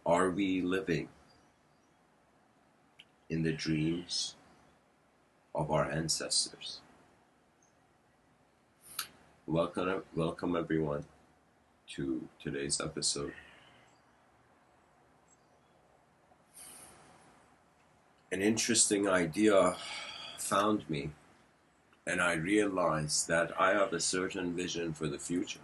Are we living in the dreams of our ancestors? Welcome everyone to today's episode. An interesting idea found me, and I realized that I have a certain vision for the future,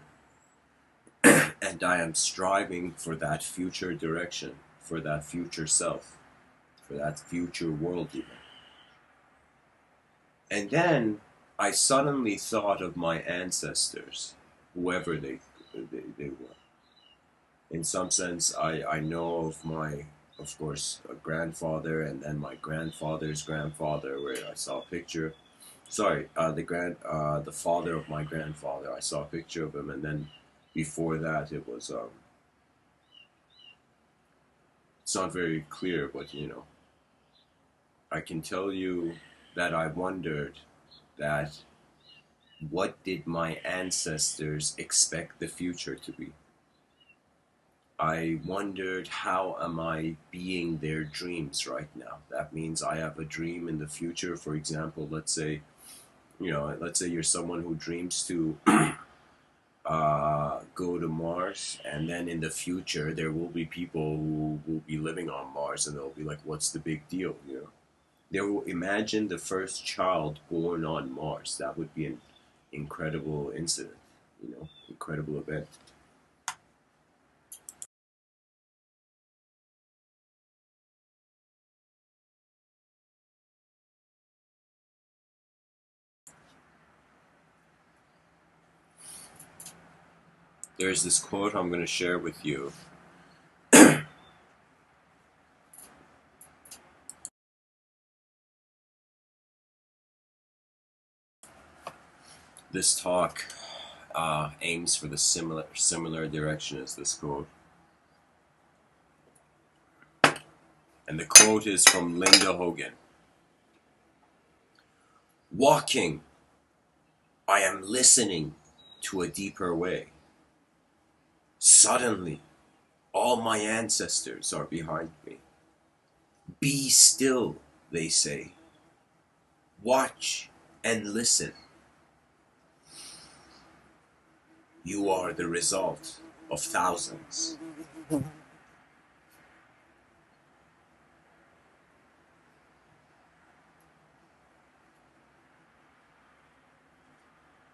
and I am striving for that future direction, for that future self, for that future world even. And then I suddenly thought of my ancestors, whoever they were. In some sense, I know of my, of course, grandfather, and then my grandfather's grandfather, where I saw a picture. Sorry, the father of my grandfather. I saw a picture of him, and then before that, it was it's not very clear, but I can tell you that I wondered that what did my ancestors expect the future to be? I wondered, how am I being their dreams right now? That means I have a dream in the future. For example, let's say you're someone who dreams to go to Mars, and then in the future there will be people who will be living on Mars, and they'll be like, "What's the big deal?" They will imagine the first child born on Mars. That would be an incredible incident, incredible event. There's this quote I'm going to share with you. This talk aims for the similar direction as this quote. And the quote is from Linda Hogan. Walking, I am listening to a deeper way. Suddenly, all my ancestors are behind me. Be still, they say. Watch and listen. You are the result of thousands.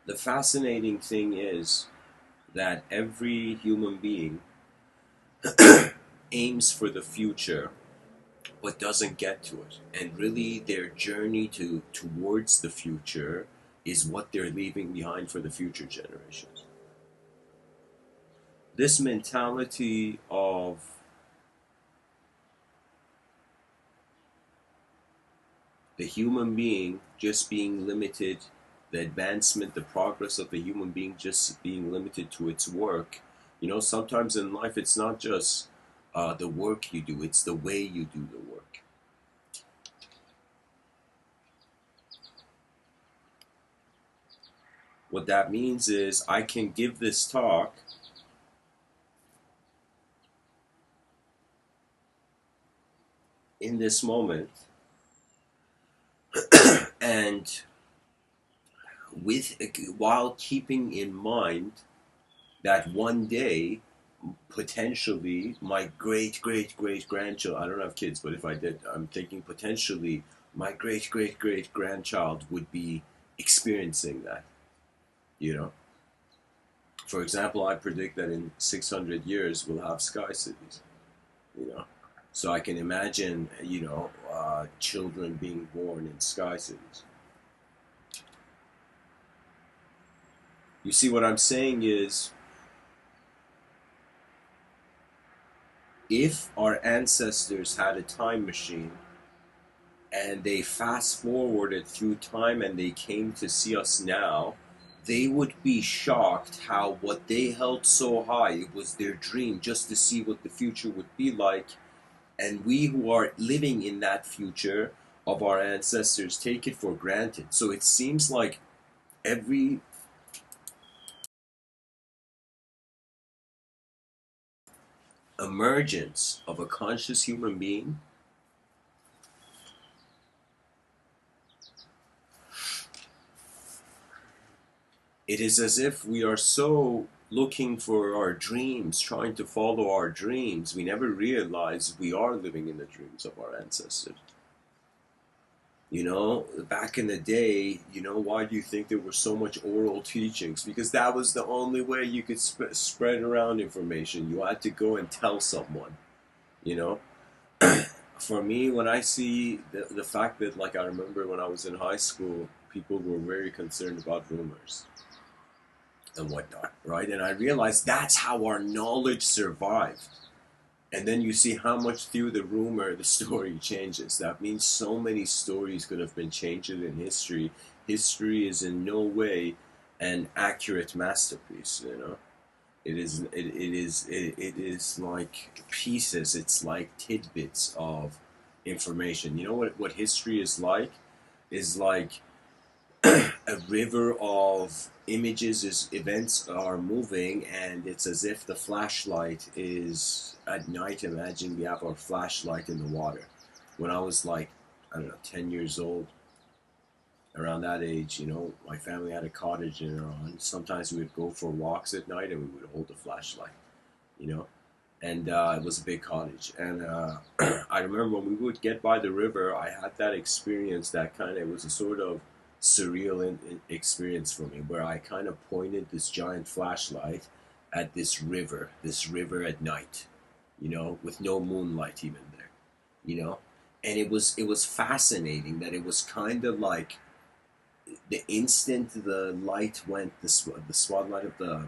The fascinating thing is that every human being aims for the future but doesn't get to it. And really their journey towards the future is what they're leaving behind for the future generations. This mentality of the human being just being limited, the advancement, the progress of the human being just being limited to its work. Sometimes in life it's not just the work you do, it's the way you do the work. What that means is I can give this talk in this moment, and while keeping in mind that one day potentially my great great great grandchild, I don't have kids, but if I did, I'm thinking potentially my great great great grandchild would be experiencing that. you know for example, I predict that in 600 years we'll have sky cities. So I can imagine children being born in sky cities. You see, what I'm saying is, if our ancestors had a time machine and they fast forwarded through time and they came to see us now, they would be shocked how what they held so high, it was their dream just to see what the future would be like, and we who are living in that future of our ancestors take it for granted. So it seems like every emergence of a conscious human being, it is as if we are so looking for our dreams, trying to follow our dreams, we never realize we are living in the dreams of our ancestors. You know, back in the day, you know, why do you think there were so much oral teachings? Because that was the only way you could spread around information. You had to go and tell someone, you know. For me, when I see the fact that, like, I remember when I was in high school, people were very concerned about rumors and whatnot, right? And I realized that's how our knowledge survived. And then you see how much through the rumor the story changes. That means so many stories could have been changed in history. History is in no way an accurate masterpiece, you know. It is like pieces, it's like tidbits of information. You know what history is like? Is like a river of images, is events are moving, and it's as if the flashlight is at night. Imagine we have our flashlight in the water. When I was like, I don't know, 10 years old, around that age, you know, my family had a cottage in Iran. Sometimes we would go for walks at night and we would hold the flashlight, you know. And it was a big cottage. And I remember when we would get by the river, I had that experience that kind of, it was a sort of surreal experience for me, where I kind of pointed this giant flashlight at this river at night, you know, with no moonlight even there, you know. And it was fascinating that it was kind of like the instant the light went, the spotlight of the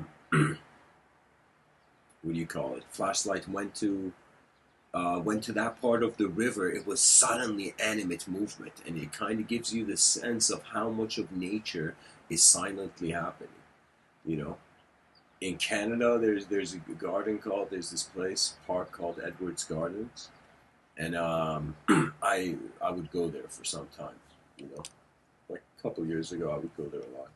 what do you call it, flashlight went to that part of the river, it was suddenly animate movement, and it kind of gives you the sense of how much of nature is silently happening. You know, in Canada, there's a garden called, there's this place, park called Edwards Gardens, and I would go there for some time. You know, like a couple years ago, I would go there a lot.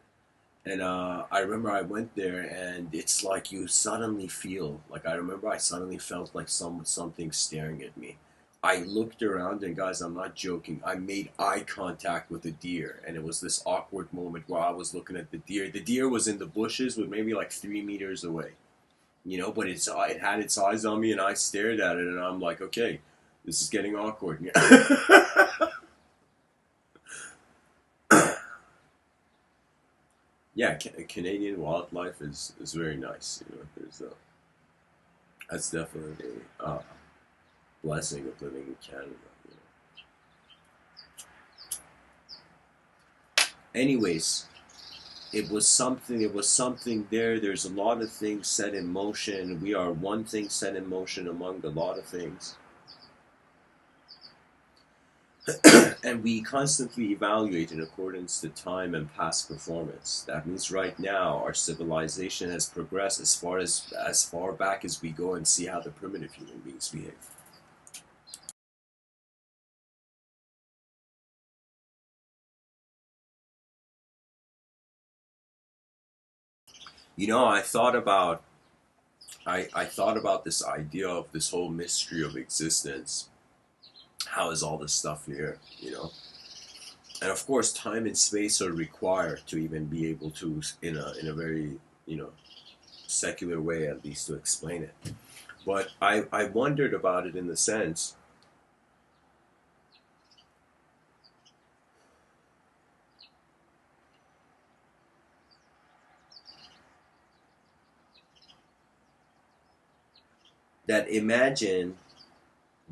And I remember I went there, and it's like you suddenly feel like, I remember I suddenly felt like something staring at me. I looked around, and guys, I'm not joking. I made eye contact with a deer, and it was this awkward moment where I was looking at the deer. The deer was in the bushes, with maybe like 3 meters away, you know. But it had its eyes on me, and I stared at it, and I'm like, okay, this is getting awkward. Yeah, Canadian wildlife is very nice. You know, that's definitely a blessing of living in Canada. You know. Anyways, it was something. It was something there. There's a lot of things set in motion. We are one thing set in motion among a lot of things. And we constantly evaluate in accordance to time and past performance. That means right now our civilization has progressed as far back as we go, and see how the primitive human beings behave. You know, I thought about this idea of this whole mystery of existence. How is all this stuff here? You know, and of course, time and space are required to even be able to, in a very, you know, secular way, at least, to explain it. But I wondered about it in the sense that, imagine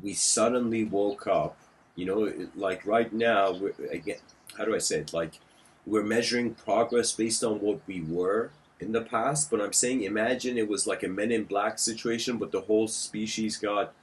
we suddenly woke up, you know, like right now, again, how do I say it? Like, we're measuring progress based on what we were in the past, but I'm saying, imagine it was like a Men in Black situation, but the whole species got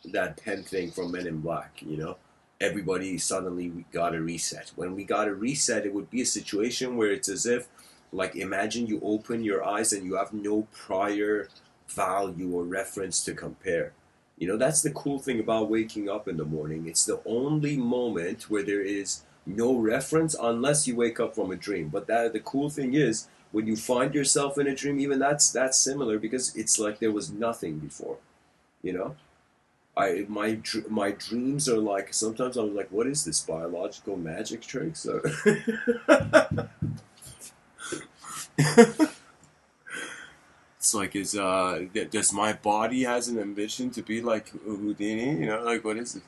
that pen thing from Men in Black, you know? Everybody suddenly got a reset. When we got a reset, it would be a situation where it's as if, like, imagine you open your eyes and you have no prior value or reference to compare. You know, that's the cool thing about waking up in the morning. It's the only moment where there is no reference, unless you wake up from a dream. But that the cool thing is, when you find yourself in a dream, even that's similar, because it's like there was nothing before. You know, my dreams are like, sometimes I'm like, what is this biological magic trick? So it's like, does my body has an ambition to be like Houdini? You know, like what is it?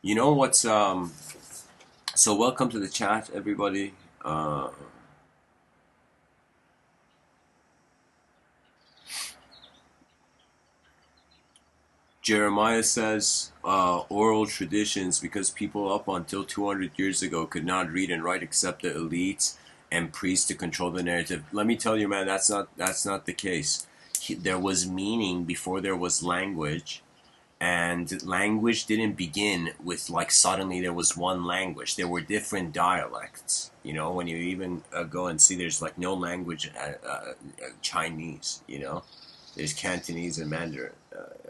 You know what's So welcome to the chat, everybody. Uh, Jeremiah says oral traditions because people up until 200 years ago could not read and write except the elites and priests to control the narrative. Let me tell you, man, that's not the case. There was meaning before there was language, and language didn't begin with like suddenly there was one language. There were different dialects. You know, when you even go and see, there's like no language Chinese. You know, there's Cantonese and Mandarin.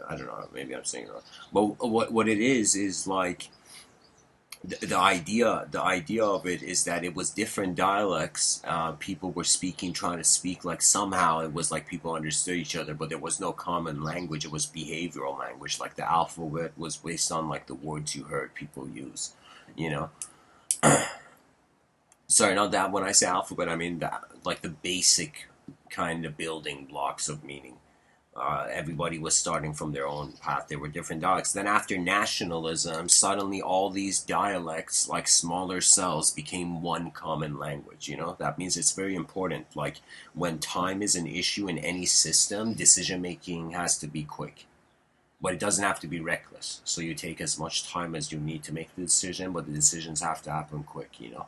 I don't know. Maybe I'm saying it wrong. But what it is like the idea of it is that it was different dialects. People were speaking, trying to speak like somehow it was like people understood each other, but there was no common language. It was behavioral language. Like the alphabet was based on like the words you heard people use. You know, sorry, not that. When I say alphabet, I mean that like the basic kind of building blocks of meaning. Everybody was starting from their own path. There were different dialects. Then, after nationalism, suddenly all these dialects, like smaller cells, became one common language. You know, that means it's very important. Like, when time is an issue in any system, decision making has to be quick. But it doesn't have to be reckless. So, you take as much time as you need to make the decision, but the decisions have to happen quick, you know.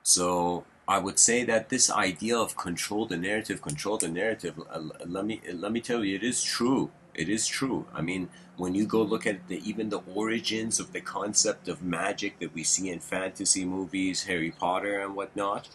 So I would say that this idea of control the narrative. Let me tell you, it is true. It is true. I mean, when you go look at even the origins of the concept of magic that we see in fantasy movies, Harry Potter and whatnot.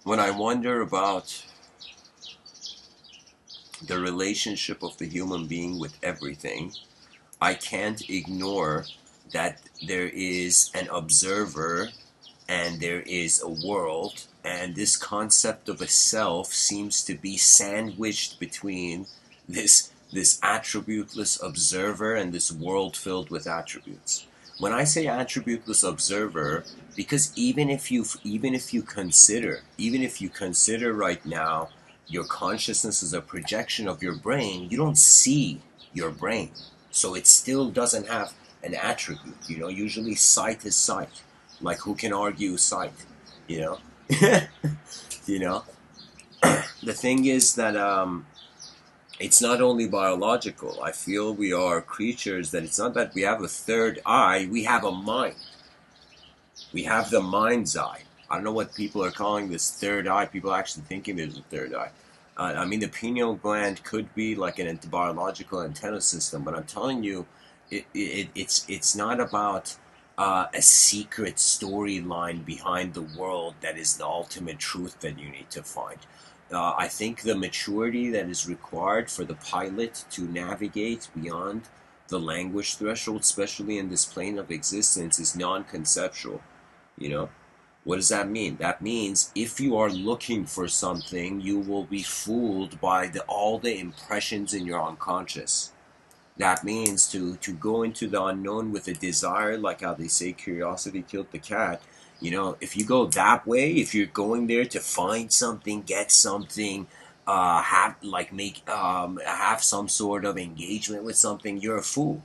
When I wonder about the relationship of the human being with everything, I can't ignore that there is an observer and there is a world, and this concept of a self seems to be sandwiched between this attributeless observer and this world filled with attributes. When I say attributeless observer, because even if you consider right now your consciousness is a projection of your brain, you don't see your brain, so it still doesn't have an attribute. You know, usually sight is sight. Like, who can argue sight? You know, you know. The thing is that it's not only biological. I feel we are creatures that it's not that we have a third eye. We have a mind. We have the mind's eye. I don't know what people are calling this third eye. People are actually thinking there's a third eye. I mean, the pineal gland could be like an biological antenna system, but I'm telling you, it's not about a secret storyline behind the world that is the ultimate truth that you need to find. I think the maturity that is required for the pilot to navigate beyond the language threshold, especially in this plane of existence, is non-conceptual. You know, what does that mean? That means if you are looking for something, you will be fooled by all the impressions in your unconscious. That means to go into the unknown with a desire, like how they say curiosity killed the cat. You know, if you go that way, if you're going there to find something, get something, have some sort of engagement with something, you're a fool.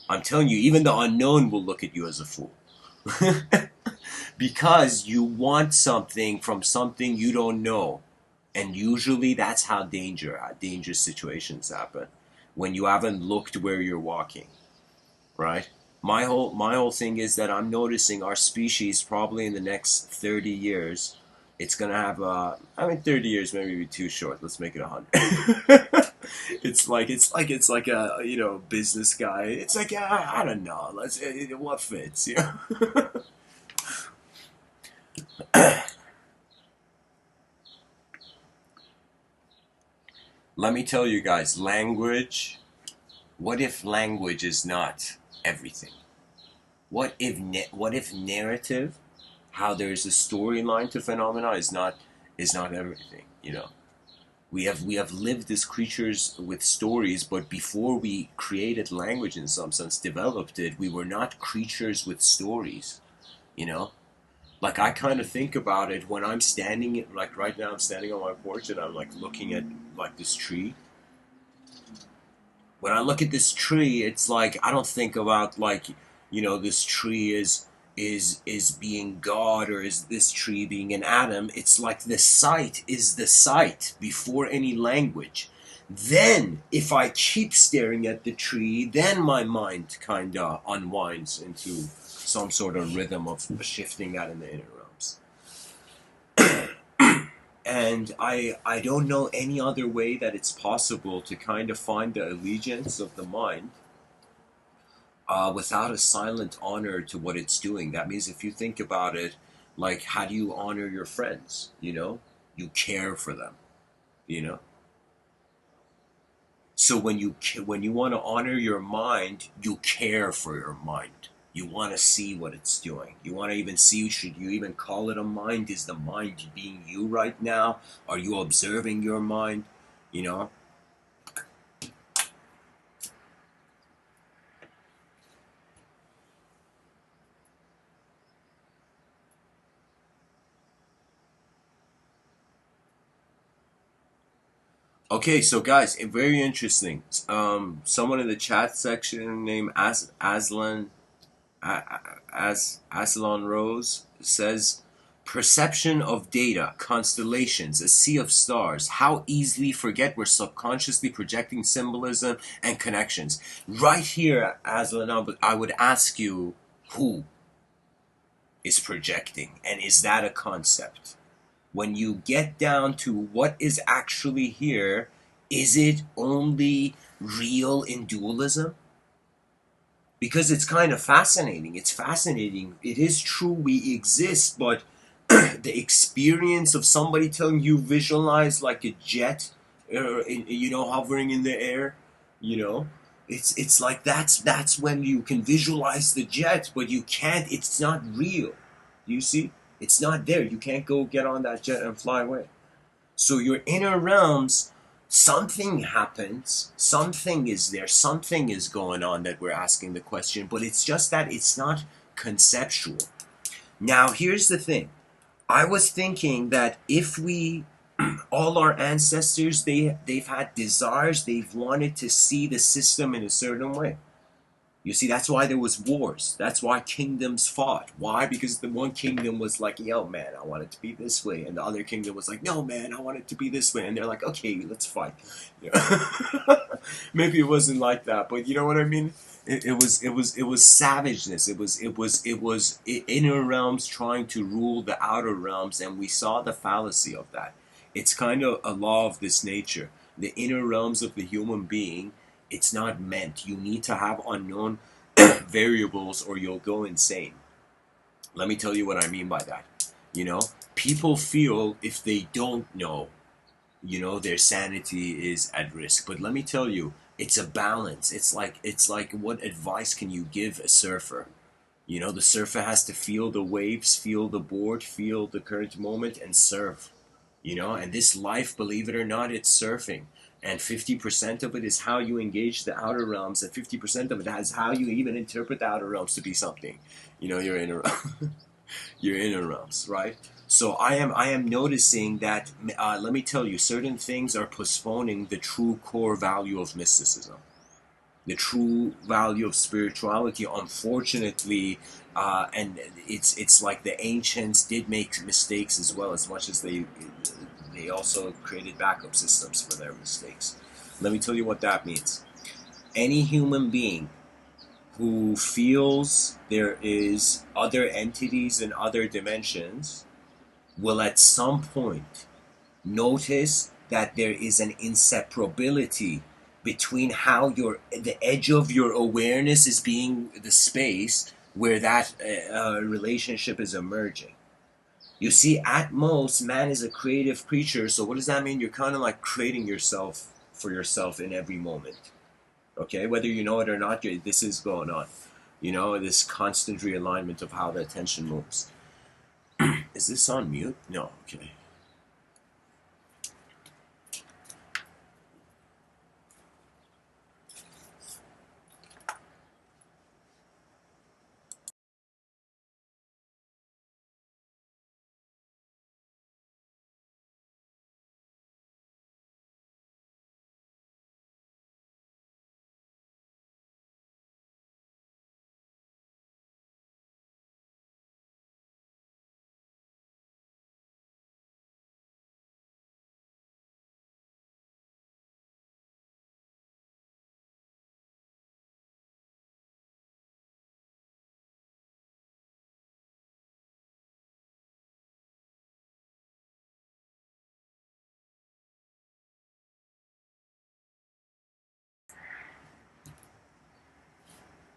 I'm telling you, even the unknown will look at you as a fool. Because you want something from something you don't know. And usually that's how dangerous situations happen. When you haven't looked where you're walking, right? My whole thing is that I'm noticing our species probably in the next 30 years, it's gonna have I mean 30 years maybe be too short. Let's make it 100. It's like a business guy. It's like I don't know. Let's what fits, you know. Let me tell you guys, language. What if language is not everything? What if narrative, how there's a storyline to phenomena, is not everything? We have lived as creatures with stories, but before we created language in some sense, developed it, we were not creatures with stories. You know, like I kind of think about it when I'm standing, like right now, I'm standing on my porch and I'm like looking at like this tree. When I look at this tree, it's like I don't think about like this tree is being God or is this tree being an atom. It's like the sight is the sight before any language. Then, if I keep staring at the tree, then my mind kind of unwinds into some sort of rhythm of shifting that in the inner realms. And I don't know any other way that it's possible to kind of find the allegiance of the mind without a silent honor to what it's doing. That means if you think about it, like how do you honor your friends? You care for them. You know. So when you want to honor your mind, you care for your mind. You want to see what it's doing. You want to even see, should you even call it a mind? Is the mind being you right now? Are you observing your mind? You know? Okay, so guys, very interesting. Someone in the chat section named Aslan Rose says, perception of data, constellations, a sea of stars. How easily forget we're subconsciously projecting symbolism and connections. Right here, Aslan, I would ask you, who is projecting, and is that a concept? When you get down to what is actually here, is it only real in dualism? Because it's kind of fascinating. It's fascinating. It is true we exist, but the experience of somebody telling you visualize like a jet, hovering in the air, you know, it's like that's when you can visualize the jet, but you can't. It's not real. You see, it's not there. You can't go get on that jet and fly away. So your inner realms, something happens, something is there, something is going on that we're asking the question, but it's just that it's not conceptual. Now, here's the thing. I was thinking that if we, all our ancestors, they've had desires, they've wanted to see the system in a certain way. You see, that's why there was wars. That's why kingdoms fought. Why? Because the one kingdom was like, yo, man, I want it to be this way. And the other kingdom was like, no, man, I want it to be this way. And they're like, okay, let's fight. Maybe it wasn't like that, but you know what I mean? It was savageness. It was inner realms trying to rule the outer realms, and we saw the fallacy of that. It's kind of a law of this nature. The inner realms of the human being, it's not meant. You need to have unknown variables or you'll go insane. Let me tell you what I mean by that. You know, people feel if they don't know, their sanity is at risk. But let me tell you, it's a balance. It's like what advice can you give a surfer? The surfer has to feel the waves, feel the board, feel the current moment, and surf. And this life, believe it or not, it's surfing. And 50% of it is how you engage the outer realms, and 50% of it is how you even interpret the outer realms to be something. Your inner your inner realms, right? So I am noticing that. Let me tell you, certain things are postponing the true core value of mysticism. The true value of spirituality, unfortunately, and it's like the ancients did make mistakes as well, as much as they also created backup systems for their mistakes. Let me tell you what that means. Any human being who feels there is other entities in other dimensions will at some point notice that there is an inseparability between how the edge of your awareness is being the space where that relationship is emerging. You see, at most, man is a creative creature. So what does that mean? You're kind of like creating yourself for yourself in every moment. Okay, whether you know it or not, this is going on. This constant realignment of how the attention moves. Is this on mute? No. Okay.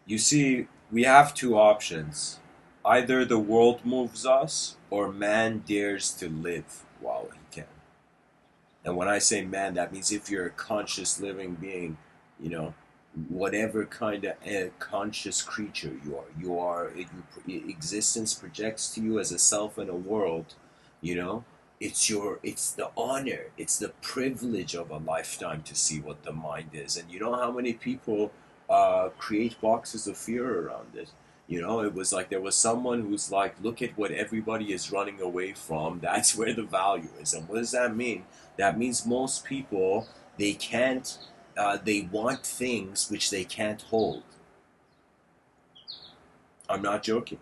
You see, we have two options. Either the world moves us, or man dares to live while he can. And when I say man, that means if you're a conscious living being, you know, whatever kind of conscious creature existence projects to you as a self in a world, you know, it's the honor, it's the privilege of a lifetime to see what the mind is. And you know how many people create boxes of fear around it. It was like there was someone who's like, look at what everybody is running away from. That's where the value is. And what does that mean? That means most people, they can't, they want things which they can't hold. I'm not joking.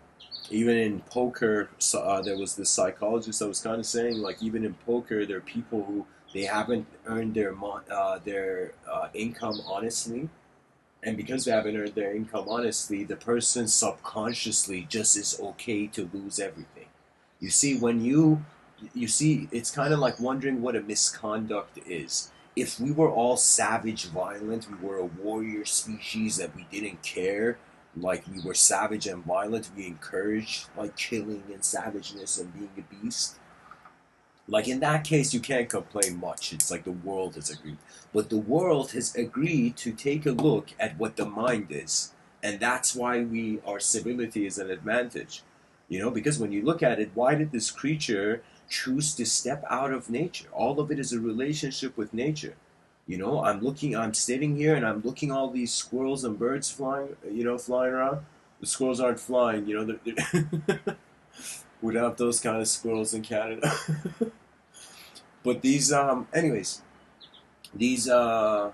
Even in poker, there was this psychologist that was kind of saying, like, even in poker, there are people who they haven't earned their income honestly, and because they haven't earned their income honestly, the person subconsciously just is okay to lose everything. You see, it's kind of like wondering what a misconduct is. If we were all savage, violent, we were a warrior species that we didn't care, like we were savage and violent, we encouraged like killing and savageness and being a beast, like in that case, you can't complain much. It's like the world has agreed. But the world has agreed to take a look at what the mind is. And that's why our civility is an advantage. Because when you look at it, why did this creature choose to step out of nature? All of it is a relationship with nature. I'm sitting here and I'm looking all these squirrels and birds flying around. The squirrels aren't flying, we don't have those kind of squirrels in Canada. But these, anyways, these, at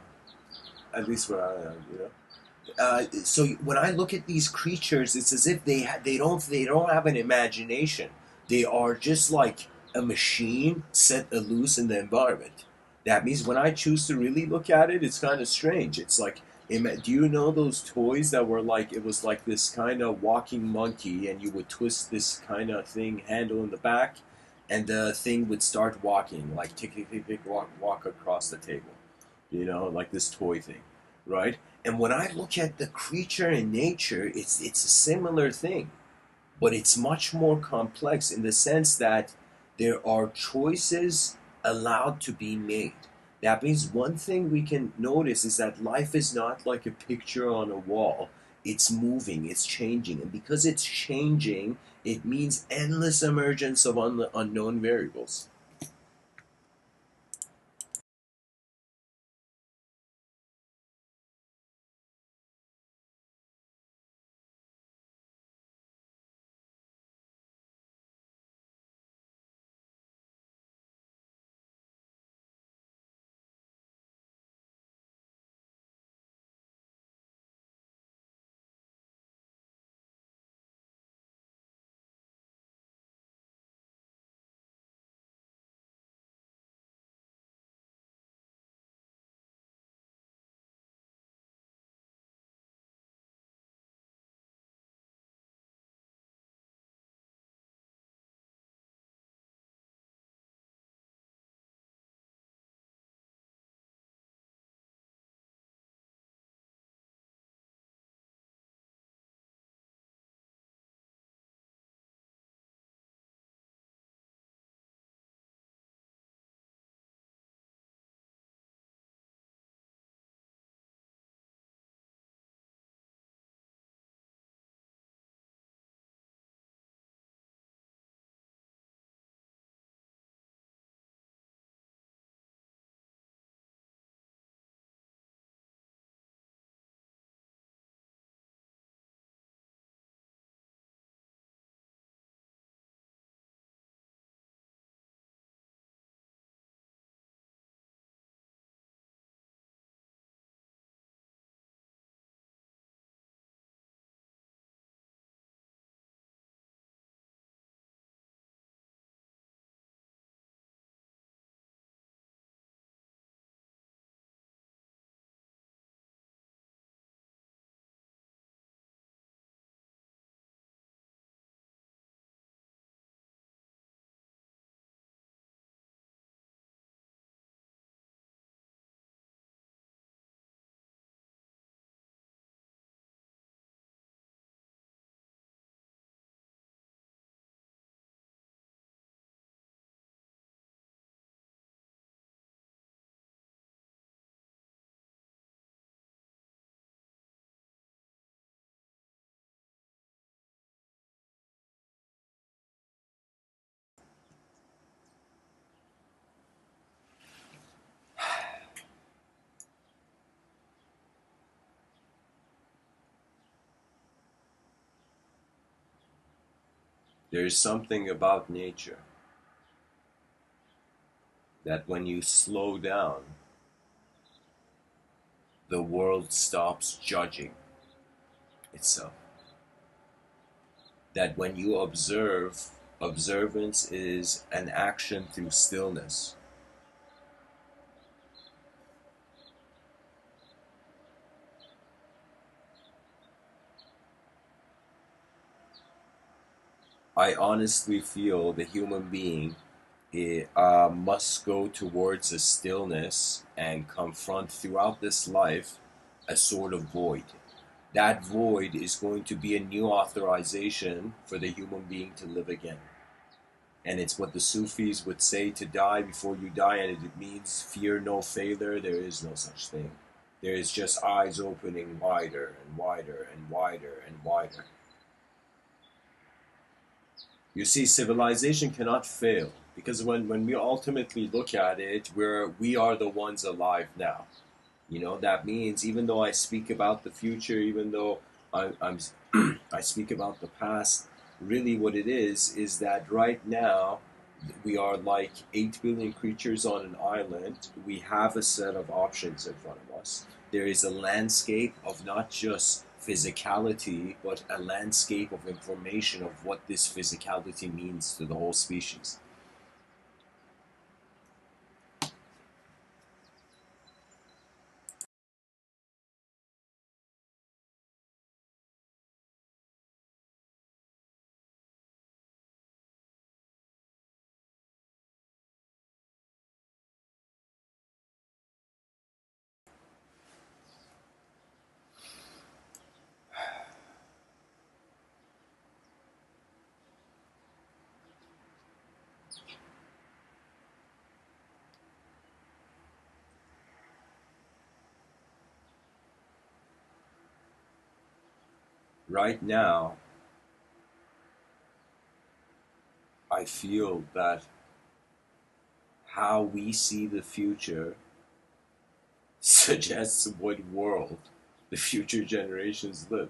least where I am, so when I look at these creatures, it's as if they don't have an imagination. They are just like a machine set loose in the environment. That means when I choose to really look at it, it's kind of strange. It's like, do you know those toys that were like, it was like this kind of walking monkey, and you would twist this kind of thing handle in the back, and the thing would start walking, like tick tick tick tick, walk across the table. Like this toy thing, right? And when I look at the creature in nature, it's a similar thing, but it's much more complex in the sense that there are choices allowed to be made. That means one thing we can notice is that life is not like a picture on a wall. It's moving, it's changing, and because it's changing, it means endless emergence of unknown variables. There is something about nature that when you slow down, the world stops judging itself. That when you observe, observance is an action through stillness. I honestly feel the human being must go towards a stillness and confront throughout this life a sort of void. That void is going to be a new authorization for the human being to live again. And it's what the Sufis would say, to die before you die, and it means fear no failure. There is no such thing. There is just eyes opening wider and wider and wider and wider. You see, civilization cannot fail because when we ultimately look at it, we are the ones alive now. You know, that means even though I speak about the future, even though I'm I speak about the past, really what it is that right now we are like 8 billion creatures on an island. We have a set of options in front of us. There is a landscape of not just physicality, but a landscape of information of what this physicality means to the whole species. Right now, I feel that how we see the future suggests what world the future generations live.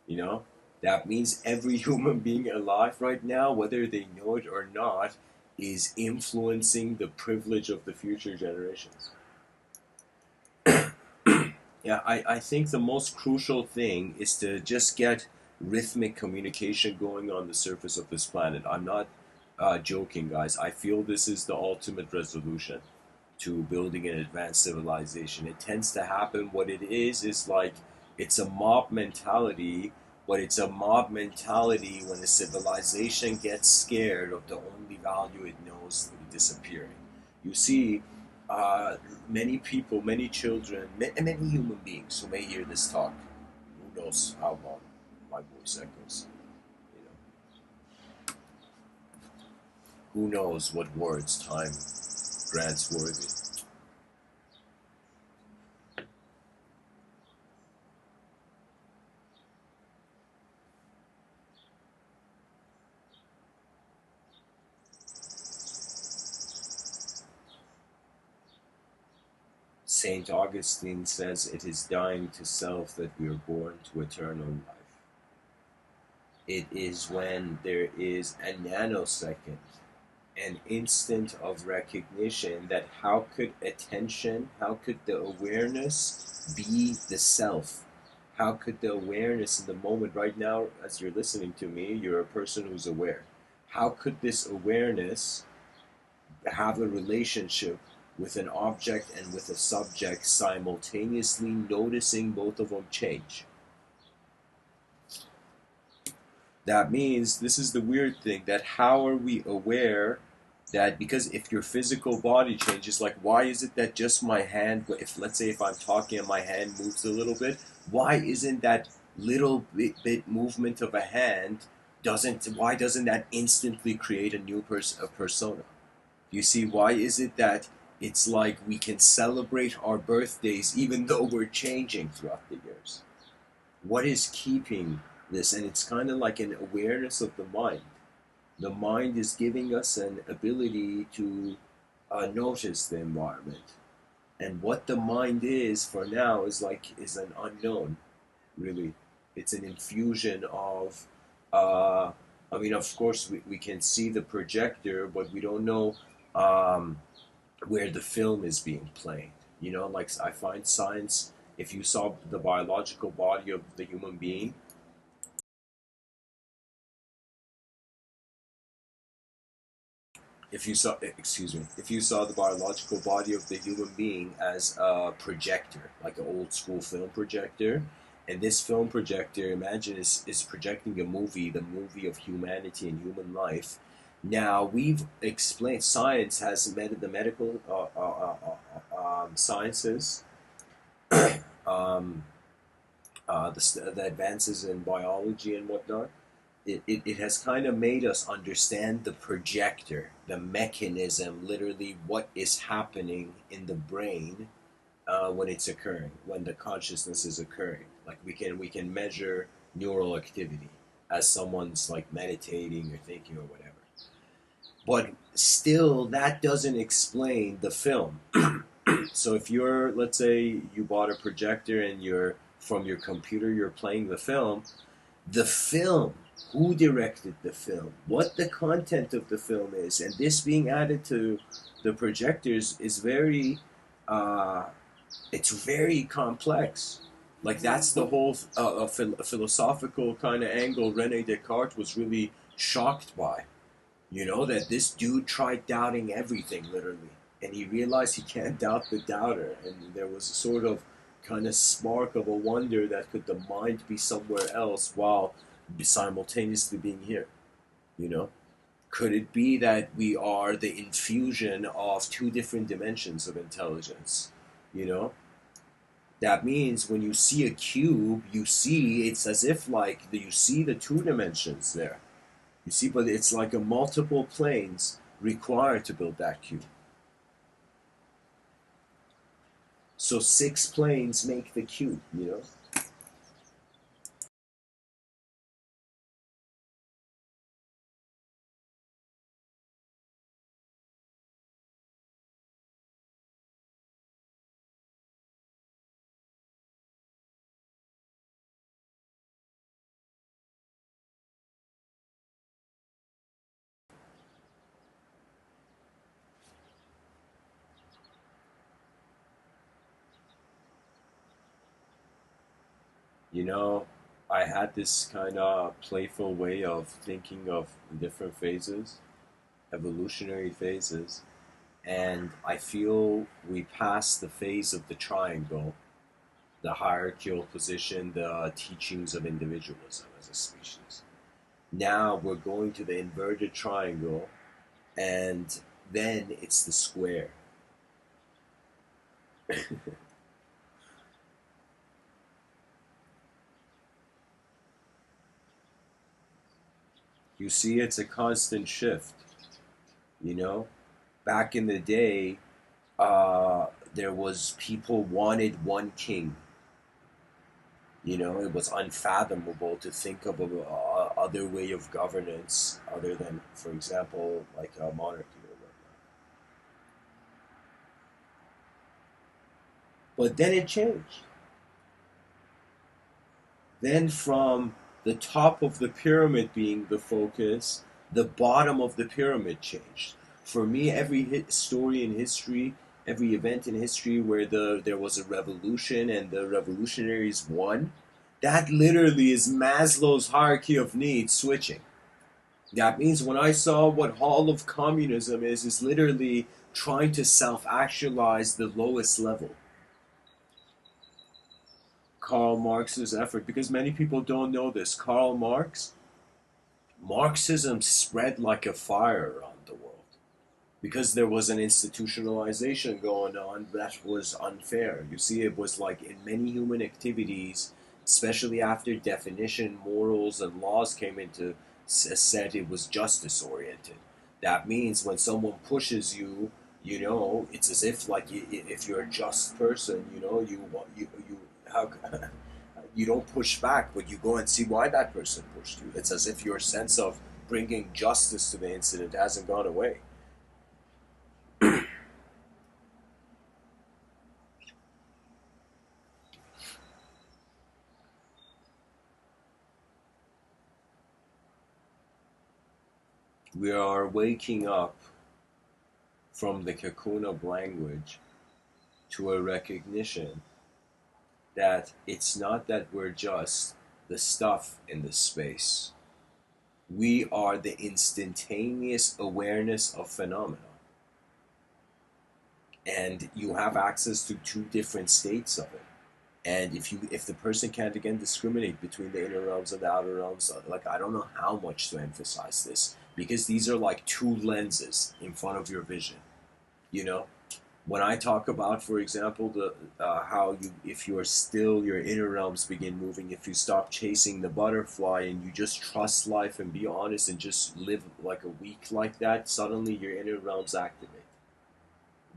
You know? That means every human being alive right now, whether they know it or not, is influencing the privilege of the future generations. Yeah, I think the most crucial thing is to just get rhythmic communication going on the surface of this planet. I'm not joking, guys. I feel this is the ultimate resolution to building an advanced civilization. It tends to happen. What it is like it's a mob mentality, but it's a mob mentality when a civilization gets scared of the only value it knows disappearing. You see, many people, many children, many human beings who may hear this talk, who knows how long my voice echoes, you know, who knows what words time grants worthy. Saint Augustine says it is dying to self that we are born to eternal life. It is when there is a nanosecond, an instant of recognition that how could attention, how could the awareness be the self? How could the awareness in the moment right now, as you're listening to me, you're a person who's aware. How could this awareness have a relationship with an object and with a subject simultaneously noticing both of them change? That means this is the weird thing, that how are we aware that, because if your physical body changes, like why is it that just my hand, if let's say if I'm talking and my hand moves a little bit, why isn't that little bit movement of a hand, doesn't why doesn't that instantly create a new a persona? You see, why is it that it's like we can celebrate our birthdays even though we're changing throughout the years? What is keeping this? And it's kind of like an awareness of the mind. The mind is giving us an ability to notice the environment. And what the mind is for now is an unknown, really. It's an infusion of uh, I mean, of course, we can see the projector, but we don't know um, where the film is being played. You know, like I find science, if you saw the biological body of the human being, if you saw, excuse me, if you saw the biological body of the human being as a projector, like an old school film projector, and this film projector, imagine, is projecting a movie, the movie of humanity and human life. Now we've explained, science has the medical sciences, um, the advances in biology and whatnot. It has kind of made us understand the projector, the mechanism, literally what is happening in the brain when it's occurring, when the consciousness is occurring. Like we can measure neural activity as someone's like meditating or thinking or whatever. But still, that doesn't explain the film. So if you're, let's say, you bought a projector and you're from your computer, you're playing the film, who directed the film, what the content of the film is, and this being added to the projectors is uh, it's very complex. Like that's the whole philosophical kind of angle Rene Descartes was really shocked by. You know, that this dude tried doubting everything, literally. And he realized he can't doubt the doubter. And there was a sort of kind of spark of a wonder that could the mind be somewhere else while simultaneously being here, you know? Could it be that we are the infusion of two different dimensions of intelligence, you know? That means when you see a cube, you see it's as if like you see the two dimensions there. You see, but it's like a multiple planes required to build that cube. So six planes make the cube, you know? You know, I had this kind of playful way of thinking of different phases, evolutionary phases, and I feel we passed the phase of the triangle, the hierarchical position, the teachings of individualism as a species. Now we're going to the inverted triangle, and then it's the square. You see, it's a constant shift, you know? Back in the day, there was people wanted one king. You know, it was unfathomable to think of a other way of governance other than, for example, like a monarchy or whatnot. But then it changed. Then from the top of the pyramid being the focus, the bottom of the pyramid changed. For me, every story in history, every event in history where there was a revolution and the revolutionaries won, that literally is Maslow's hierarchy of needs switching. That means when I saw what Hall of Communism is literally trying to self-actualize the lowest level. Karl Marx's effort, because many people don't know this. Marxism spread like a fire around the world because there was an institutionalization going on that was unfair. You see, it was like in many human activities, especially after definition, morals, and laws came into set, it was justice oriented. That means when someone pushes you, you know, it's as if like if you're a just person, you know, you how you don't push back, but you go and see why that person pushed you. It's as if your sense of bringing justice to the incident hasn't gone away. We are waking up from the cocoon of language to a recognition that it's not that we're just the stuff in the space. We are the instantaneous awareness of phenomena. And you have access to two different states of it. And if the person can't again discriminate between the inner realms and the outer realms, like I don't know how much to emphasize this, because these are like two lenses in front of your vision. You know, when I talk about, for example, the how you, if you're still, your inner realms begin moving. If you stop chasing the butterfly and you just trust life and be honest and just live like a week like that, suddenly your inner realms activate.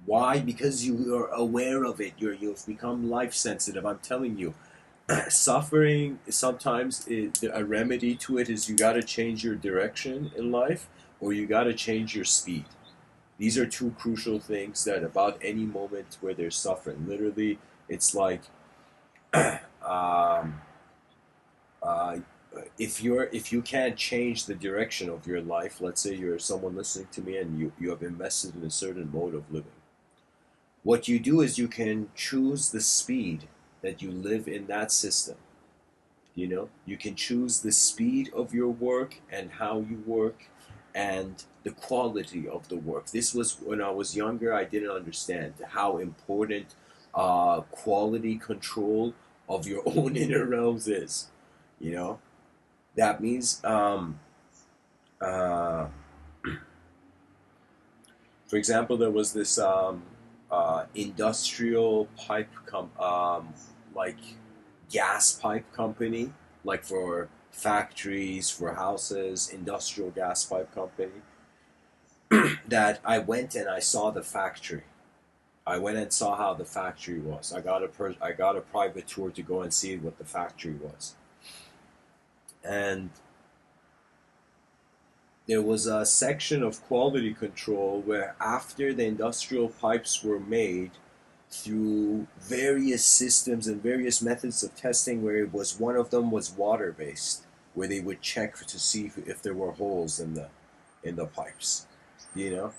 Why? Because you are aware of it. You've become life sensitive. I'm telling you, suffering sometimes is a remedy to it. Is you got to change your direction in life, or you got to change your speed. These are two crucial things that about any moment where there's suffering. Literally, it's like um, uh, if you can't change the direction of your life. Let's say you're someone listening to me and you have invested in a certain mode of living. What you do is you can choose the speed that you live in that system. You know, you can choose the speed of your work and how you work and the quality of the work. This was when I was younger, I didn't understand how important quality control of your own inner realms is. You know, that means, uh, for example, there was this industrial pipe like gas pipe company, like for factories, for houses, industrial gas pipe company, that I went and I saw the factory. I went and saw how the factory was. I got a private tour to go and see what the factory was. And there was a section of quality control where after the industrial pipes were made, through various systems and various methods of testing, where it was one of them was water based, where they would check to see if there were holes in the pipes, you know.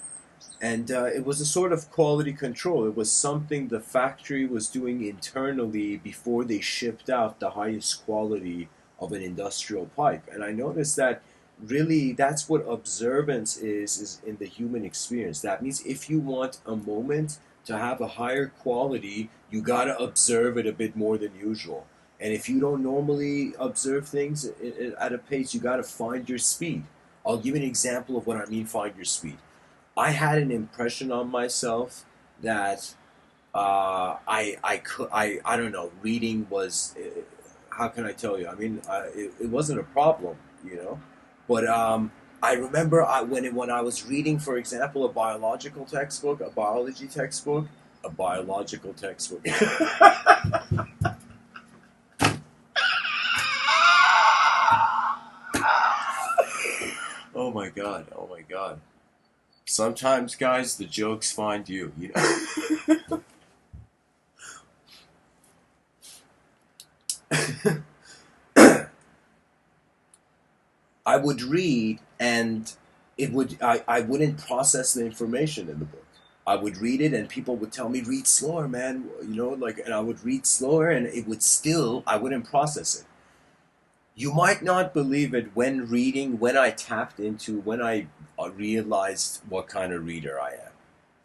And it was a sort of quality control. It was something the factory was doing internally before they shipped out the highest quality of an industrial pipe. And I noticed that really that's what observance is in the human experience. That means if you want a moment to have a higher quality, you got to observe it a bit more than usual. And if you don't normally observe things at a pace, you got to find your speed. I'll give you an example of what I mean find your speed. I had an impression on myself that I could I don't know, reading was how can I tell you? I mean, it wasn't a problem, you know. But I remember when I was reading, for example, a biological textbook, a biology textbook, a biological textbook. Oh my god! Oh my god! Sometimes, guys, the jokes find you. You know. I would read and I wouldn't process the information in the book. I would read it and people would tell me read slower, man, you know, like, and I would read slower and it would still, I wouldn't process it. You might not believe it, when reading, when I tapped into, when I realized what kind of reader I am.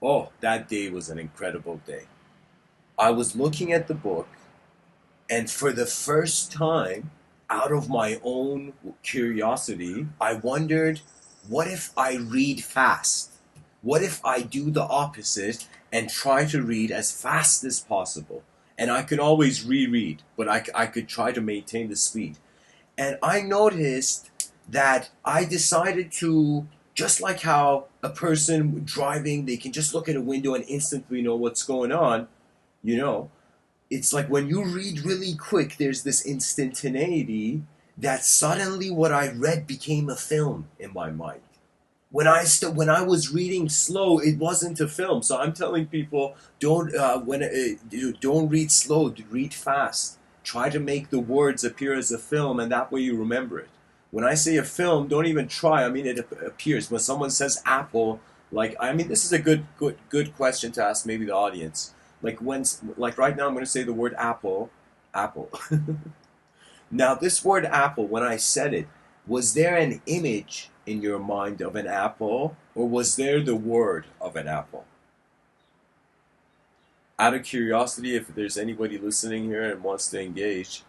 Oh, that day was an incredible day. I was looking at the book, and for the first time, out of my own curiosity, I wondered, what if I read fast? What if I do the opposite and try to read as fast as possible? And I could always reread, but I could try to maintain the speed. And I noticed that I decided to, just like how a person driving, they can just look at a window and instantly know what's going on, you know, it's like when you read really quick, there's this instantaneity that suddenly what I read became a film in my mind. When I was reading slow, it wasn't a film. So I'm telling people, don't read slow, read fast. Try to make the words appear as a film, and that way you remember it. When I say a film, don't even try. I mean, it appears. When someone says apple, like, I mean, this is a good question to ask maybe the audience. Like when, like right now, I'm going to say the word apple, apple. Now, this word apple, when I said it, was there an image in your mind of an apple, or was there the word of an apple? Out of curiosity, if there's anybody listening here and wants to engage,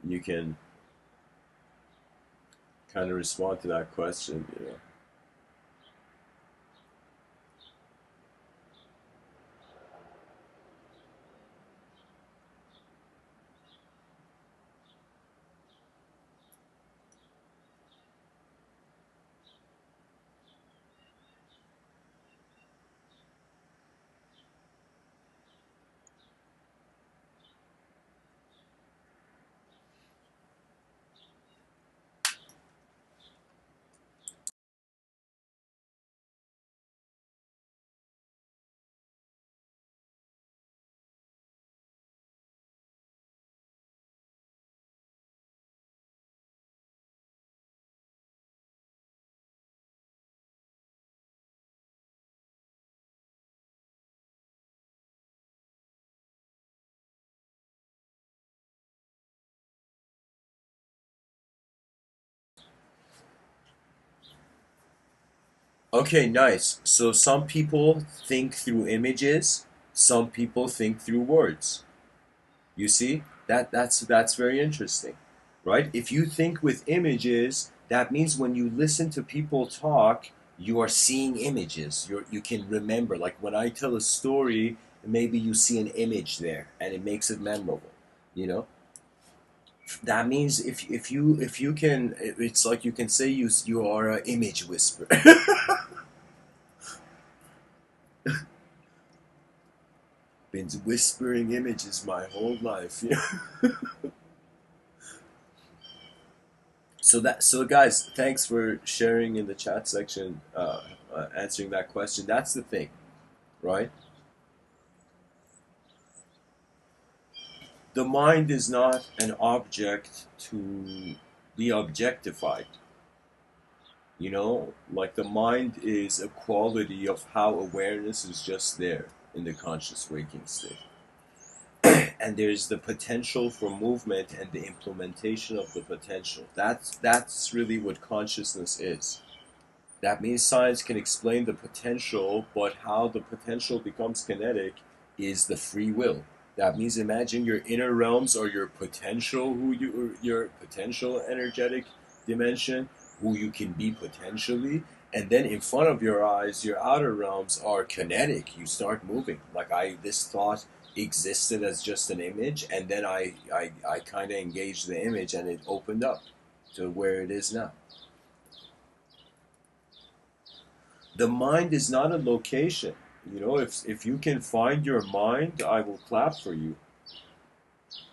you can kind of respond to that question. You know. Okay, nice. So some people think through images, some people think through words. You see? That's very interesting. Right? If you think with images, that means when you listen to people talk, you are seeing images. You can remember. Like when I tell a story, maybe you see an image there and it makes it memorable. You know? That means if you can, it's like you can say you are an image whisperer. Been whispering images my whole life. You know? So guys, thanks for sharing in the chat section, answering that question. That's the thing, right? The mind is not an object to be objectified. You know, like the mind is a quality of how awareness is just there in the conscious waking state. And there's the potential for movement and the implementation of the potential. That's really what consciousness is. That means science can explain the potential, but how the potential becomes kinetic is the free will. That means imagine your inner realms or your potential, your potential energetic dimension, who you can be potentially, and then in front of your eyes, your outer realms are kinetic. You start moving. Like this thought existed as just an image, and then I kind of engaged the image, and it opened up to where it is now. The mind is not a location. You know, if you can find your mind, I will clap for you.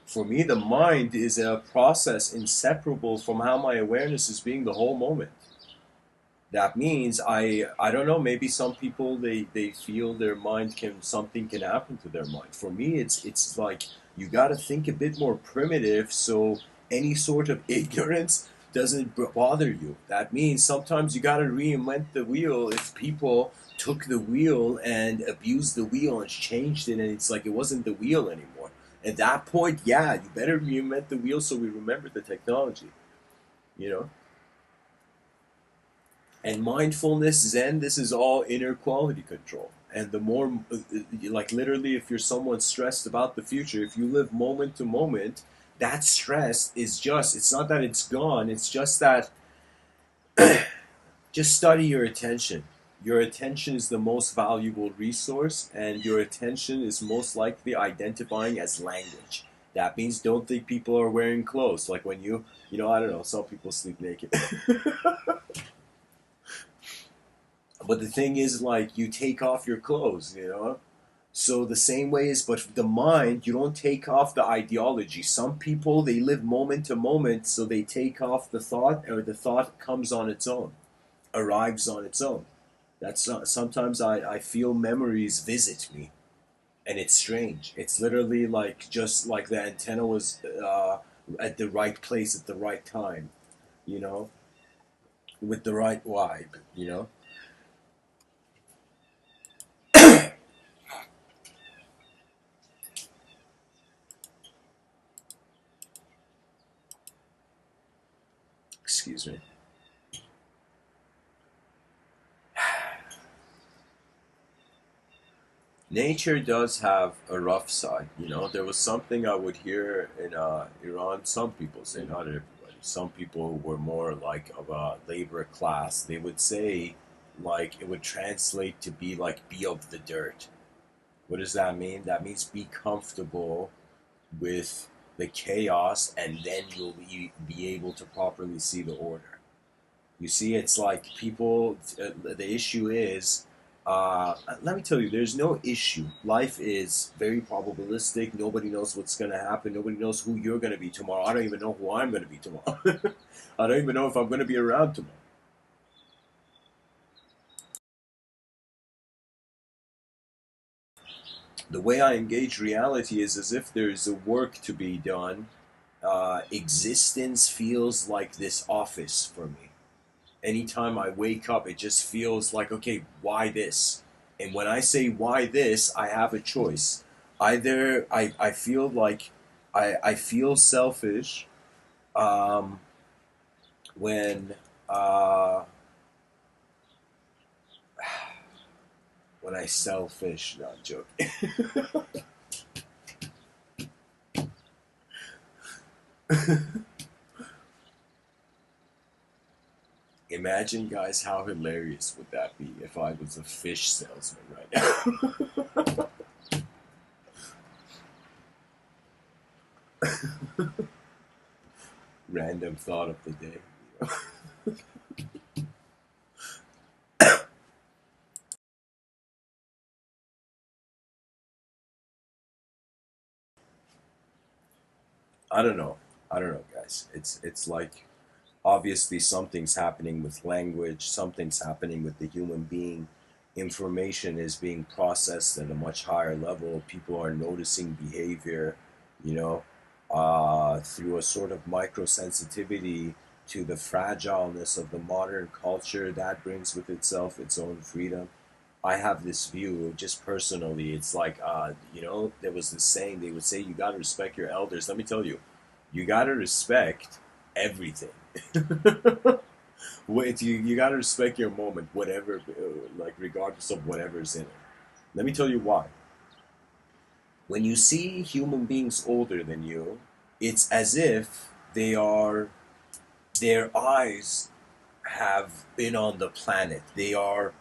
For me, the mind is a process inseparable from how my awareness is being the whole moment. That means I don't know, maybe some people they feel their mind can something can happen to their mind. For me it's like you got to think a bit more primitive so any sort of ignorance doesn't bother you. That means sometimes you got to reinvent the wheel. If people took the wheel and abused the wheel and changed it and it's like it wasn't the wheel anymore. At that point, yeah, you better reinvent the wheel so we remember the technology, you know? And mindfulness, Zen, this is all inner quality control. And the more, like literally, if you're someone stressed about the future, if you live moment to moment, that stress is just, it's not that it's gone, it's just that, just study your attention. Your attention is the most valuable resource, and your attention is most likely identifying as language. That means don't think people are wearing clothes. Like when you know, I don't know, some people sleep naked. But the thing is, like, you take off your clothes, you know? So the same way is, but the mind, you don't take off the ideology. Some people, they live moment to moment, so they take off the thought, or the thought comes on its own, arrives on its own. That's not, sometimes I feel memories visit me, and it's strange. It's literally like just like the antenna was at the right place at the right time, you know? with the right vibe, you know. Excuse me. Nature does have a rough side, you know. There was something I would hear in Iran. Some people say, not everybody. Some people who were more like of a labor class. They would say, like, it would translate to be like, be of the dirt. What does that mean? That means be comfortable with the chaos, and then you'll be able to properly see the order. You see, it's like people. The issue is, let me tell you, there's no issue. Life is very probabilistic. Nobody knows what's going to happen. Nobody knows who you're going to be tomorrow. I don't even know who I'm going to be tomorrow. I don't even know if I'm going to be around tomorrow. The way I engage reality is as if there's a work to be done. Existence feels like this office for me. Anytime I wake up, it just feels like, okay, why this? And when I say why this, I have a choice. Either I feel like I feel selfish um, when uh, when I selfish. No, I'm joking. Imagine, guys, how hilarious would that be if I was a fish salesman right now? Random thought of the day. I don't know. I don't know, guys. It's like obviously something's happening with language, something's happening with the human being. Information is being processed at a much higher level. People are noticing behavior, you know, through a sort of microsensitivity to the fragileness of the modern culture that brings with itself its own freedom. I have this view, just personally. It's like, you know, there was this saying they would say, you got to respect your elders. Let me tell you, you got to respect everything. Wait, you got to respect your moment, whatever, like, regardless of whatever's in it. Let me tell you why. When you see human beings older than you, it's as if their eyes have been on the planet. They are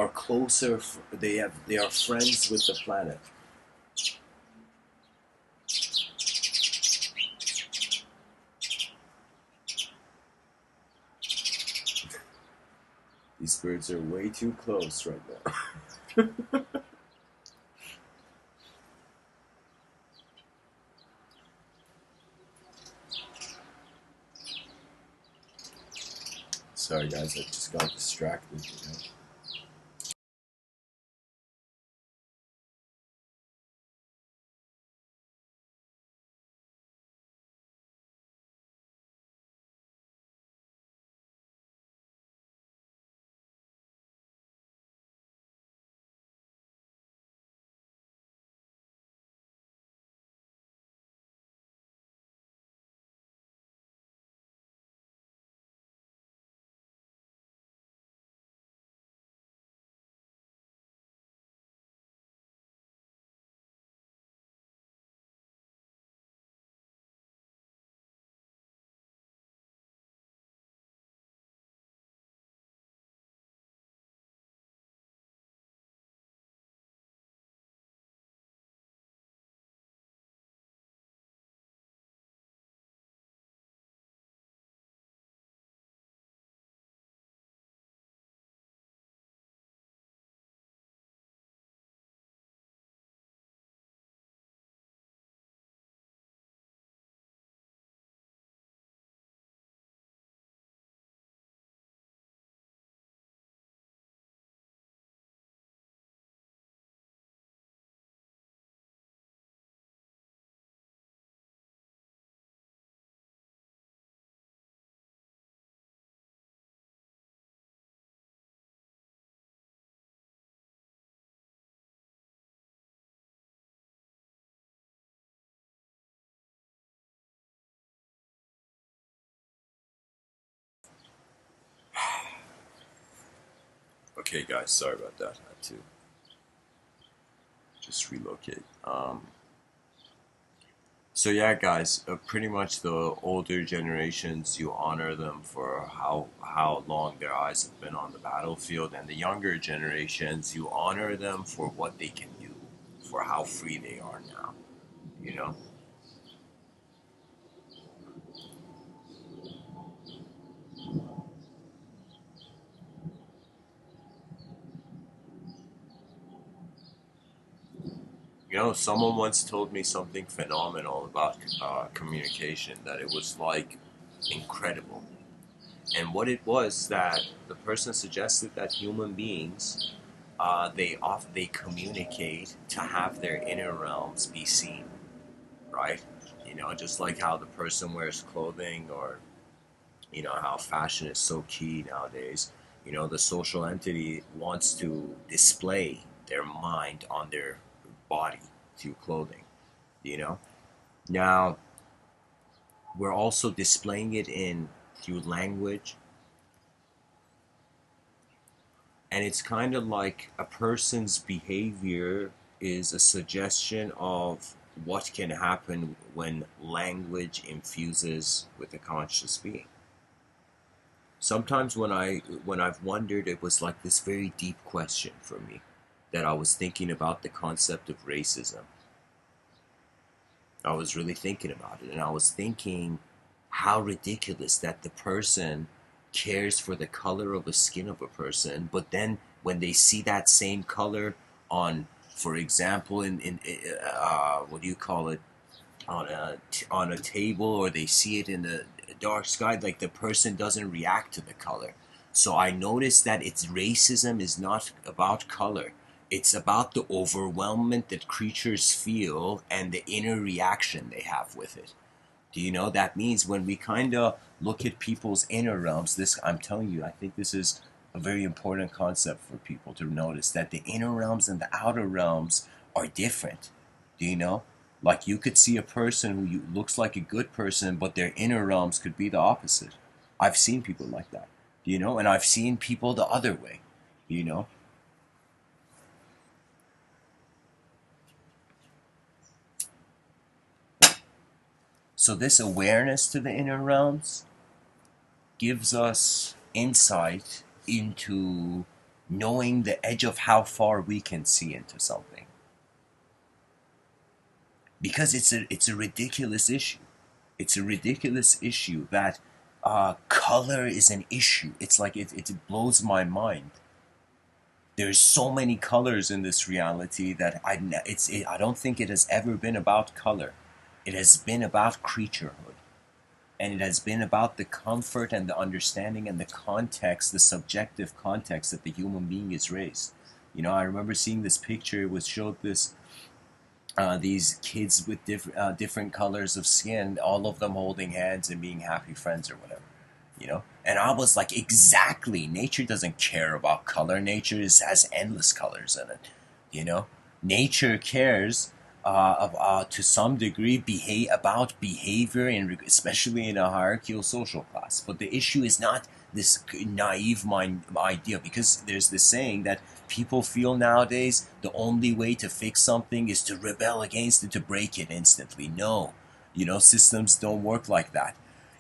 closer. They are friends with the planet. These birds are way too close right now. Sorry guys, I just got distracted. You know? Okay, guys, sorry about that. I had to just relocate. So yeah, guys, pretty much the older generations, you honor them for how long their eyes have been on the battlefield, and the younger generations, you honor them for what they can do, for how free they are now. You know, someone once told me something phenomenal about communication, that it was like incredible. And what it was, that the person suggested that human beings, they communicate to have their inner realms be seen, right? Just like how the person wears clothing, or how fashion is so key nowadays. The social entity wants to display their mind on their body through clothing. You know. Now we're also displaying it in through language, and it's kind of like a person's behavior is a suggestion of what can happen when language infuses with a conscious being. Sometimes when I've wondered, it was like this very deep question for me, that I was thinking about the concept of racism. I was really thinking about it, and I was thinking how ridiculous that the person cares for the color of the skin of a person, but then when they see that same color on, for example, in what do you call it, on a table, or they see it in the dark sky, like the person doesn't react to the color. So I noticed that it's racism is not about color. It's about the overwhelmment that creatures feel and the inner reaction they have with it. Do you know that means when we kind of look at people's inner realms, this, I'm telling you, I think this is a very important concept for people to notice, that the inner realms and the outer realms are different. Do you know? Like, you could see a person who looks like a good person, but their inner realms could be the opposite. I've seen people like that. Do you know? And I've seen people the other way. You know? So this awareness to the inner realms gives us insight into knowing the edge of how far we can see into something. Because it's a ridiculous issue. It's a ridiculous issue that color is an issue. It's like it blows my mind. There's so many colors in this reality that I don't think it has ever been about color. It has been about creaturehood. And it has been about the comfort and the understanding and the context, the subjective context that the human being is raised. I remember seeing this picture. It was showed these kids with different colors of skin, all of them holding hands and being happy friends or whatever. And I was like, exactly. Nature doesn't care about color. Nature has endless colors in it. You know, nature cares to some degree about behavior, especially in a hierarchical social class. But the issue is not this naive mind idea, because there's this saying that people feel nowadays the only way to fix something is to rebel against it, to break it instantly. No, systems don't work like that.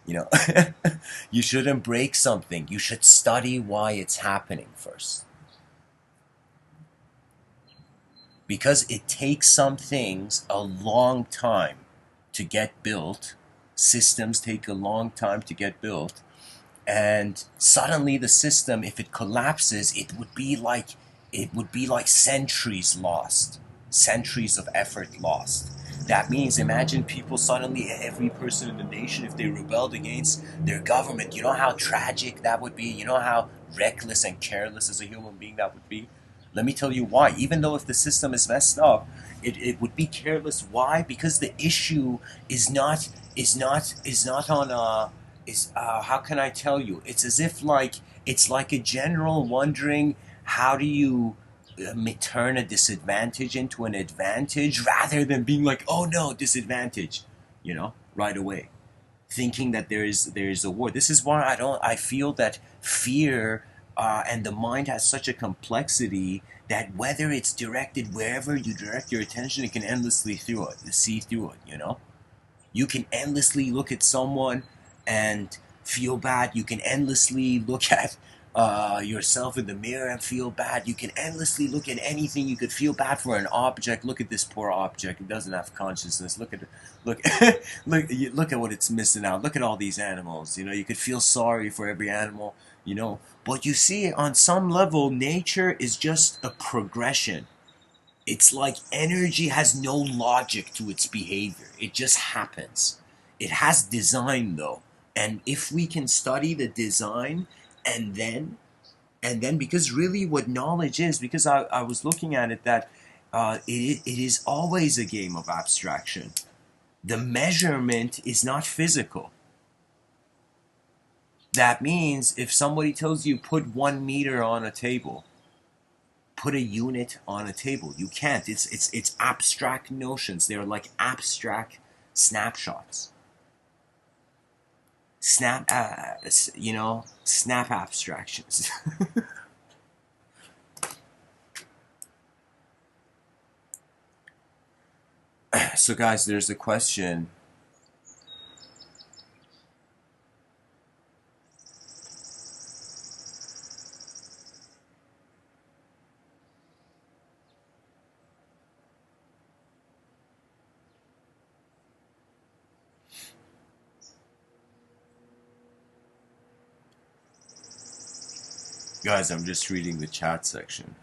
You know, you shouldn't break something. You should study why it's happening first. Because it takes some things a long time to get built. Systems take a long time to get built. And suddenly the system, if it collapses, it would be like centuries lost, centuries of effort lost. That means, imagine people suddenly, every person in the nation, if they rebelled against their government, you know how tragic that would be? You know how reckless and careless as a human being that would be? Let me tell you why. Even though if the system is messed up, it would be careless. Why? Because the issue is not on is how can I tell you? It's as if it's like a general wondering, how do you turn a disadvantage into an advantage, rather than being like, oh no, disadvantage, right away, thinking that there is a war. This is why I feel that fear and the mind has such a complexity that whether it's directed wherever you direct your attention, it can endlessly see through it. You can endlessly look at someone and feel bad. You can endlessly look at yourself in the mirror and feel bad. You can endlessly look at anything. You could feel bad for an object. Look at this poor object. It doesn't have consciousness. Look, look at what it's missing out. Look at all these animals. You could feel sorry for every animal. But you see, on some level, nature is just a progression. It's like energy has no logic to its behavior. It just happens. It has design though. And if we can study the design and then because really what knowledge is, because I was looking at it, that it is always a game of abstraction. The measurement is not physical. That means if somebody tells you put 1 meter on a table, put a unit on a table. You can't. It's abstract notions. They're like abstract snapshots. Snap abstractions. So guys, there's a question. Guys, I'm just reading the chat section.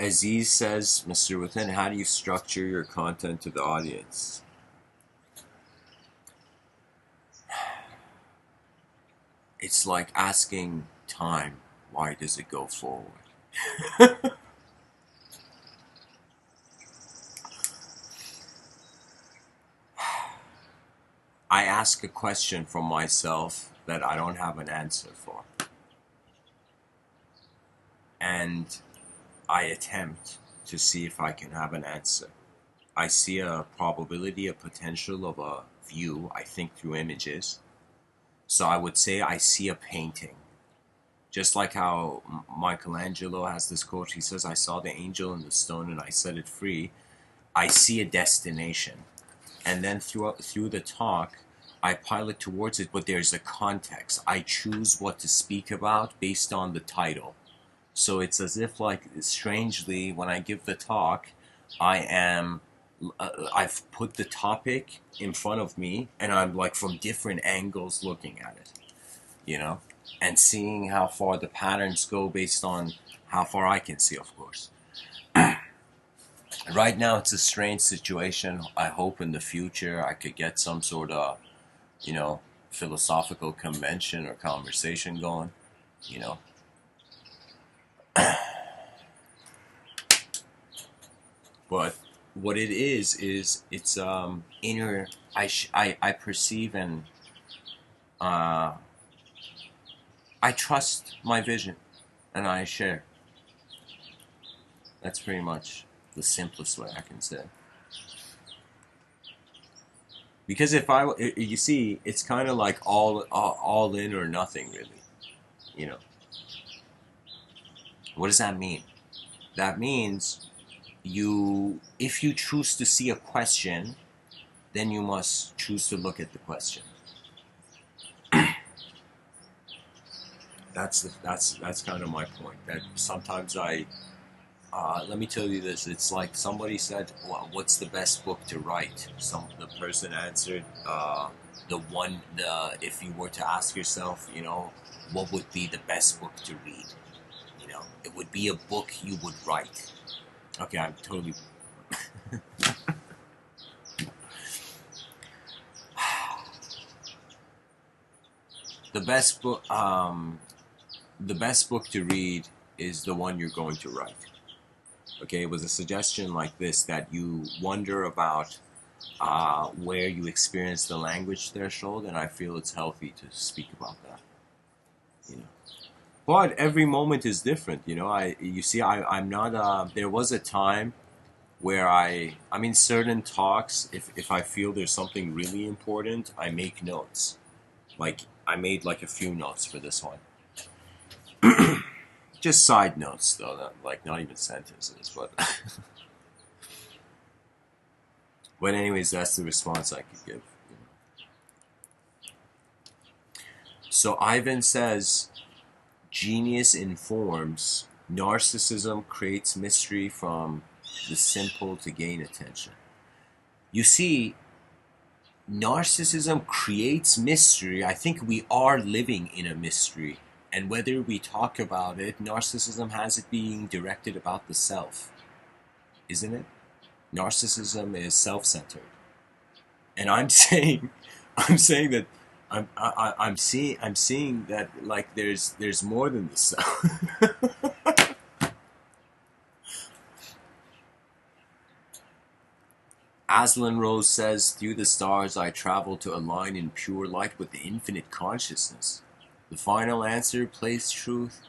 Aziz says, Mr. Within, how do you structure your content to the audience? It's like asking time, why does it go forward? I ask a question from myself that I don't have an answer for. And I attempt to see if I can have an answer. I see a probability, a potential of a view, I think through images. So I would say I see a painting. Just like how Michelangelo has this quote, he says, I saw the angel in the stone and I set it free. I see a destination. And then through the talk, I pilot towards it, but there's a context. I choose what to speak about based on the title. So it's as if, like, strangely, when I give the talk, I've put the topic in front of me, and I'm like from different angles looking at it, and seeing how far the patterns go based on how far I can see, of course. Right now, it's a strange situation. I hope in the future I could get some sort of, philosophical convention or conversation going, you know. But what it is it's inner. I perceive and uh, I trust my vision, and I share. That's pretty much the simplest way I can say. Because you see, it's kind of like all in or nothing, really. You know, what does that mean? That means if you choose to see a question, then you must choose to look at the question. That's kind of my point. That sometimes let me tell you this. It's like somebody said, well, "What's the best book to write?" The person answered, If you were to ask yourself, what would be the best book to read? It would be a book you would write. Okay, I'm totally. the best book. The best book to read is the one you're going to write. Okay, it was a suggestion like this, that you wonder about where you experience the language threshold, and I feel it's healthy to speak about that. You know, but every moment is different. You know, I'm not. There was a time where I mean, certain talks, if I feel there's something really important, I make notes. Like I made like a few notes for this one. Just side notes, though, like not even sentences, but. But anyways, that's the response I could give. You know. So Ivan says, genius informs, narcissism creates mystery from the simple to gain attention. You see, narcissism creates mystery. I think we are living in a mystery. And whether we talk about it, narcissism has it being directed about the self. Isn't it? Narcissism is self-centered. And I'm saying that I'm seeing that, like, there's more than the self. Aslan Rose says, through the stars I travel to align in pure light with the infinite consciousness. The final answer, place truth,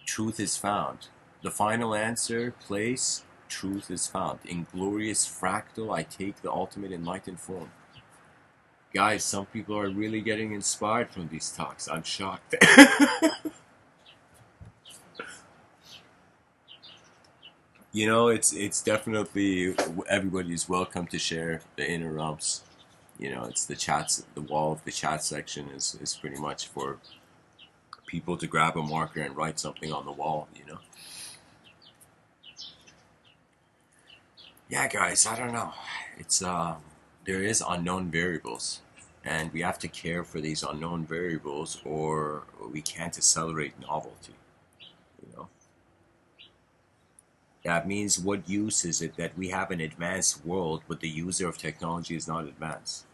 truth is found. The final answer, place, truth is found. In glorious fractal, I take the ultimate enlightened form. Guys, some people are really getting inspired from these talks. I'm shocked. You know, it's definitely, everybody's welcome to share the inner realms. You know, it's the chats, the wall of the chat section is pretty much for people to grab a marker and write something on the wall, you know. Yeah, guys, I don't know. It's there is unknown variables, and we have to care for these unknown variables, or we can't accelerate novelty, you know. That means, what use is it that we have an advanced world but the user of technology is not advanced?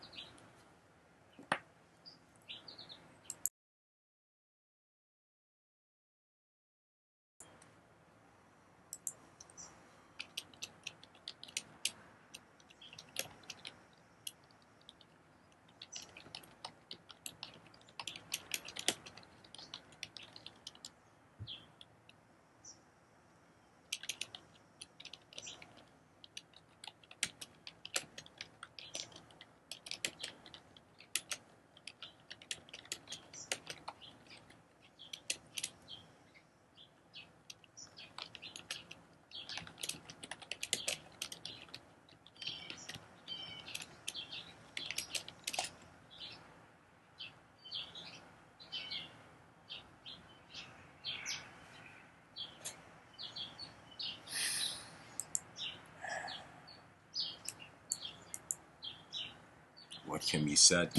What can be said?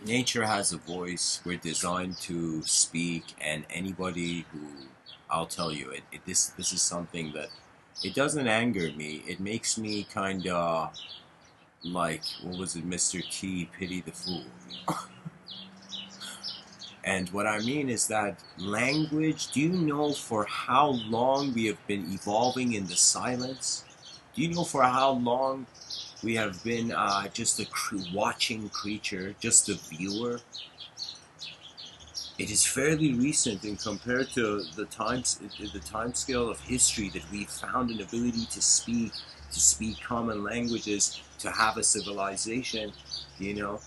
Nature has a voice. We're designed to speak, and anybody who, I'll tell you, this is something that, it doesn't anger me. It makes me kind of like, what was it, Mr. T, pity the fool. And what I mean is that language, do you know for how long we have been evolving in the silence? Do you know for how long we have been just a watching creature, just a viewer? It is fairly recent, and compared to the time scale of history, that we found an ability to speak common languages, to have a civilization, you know.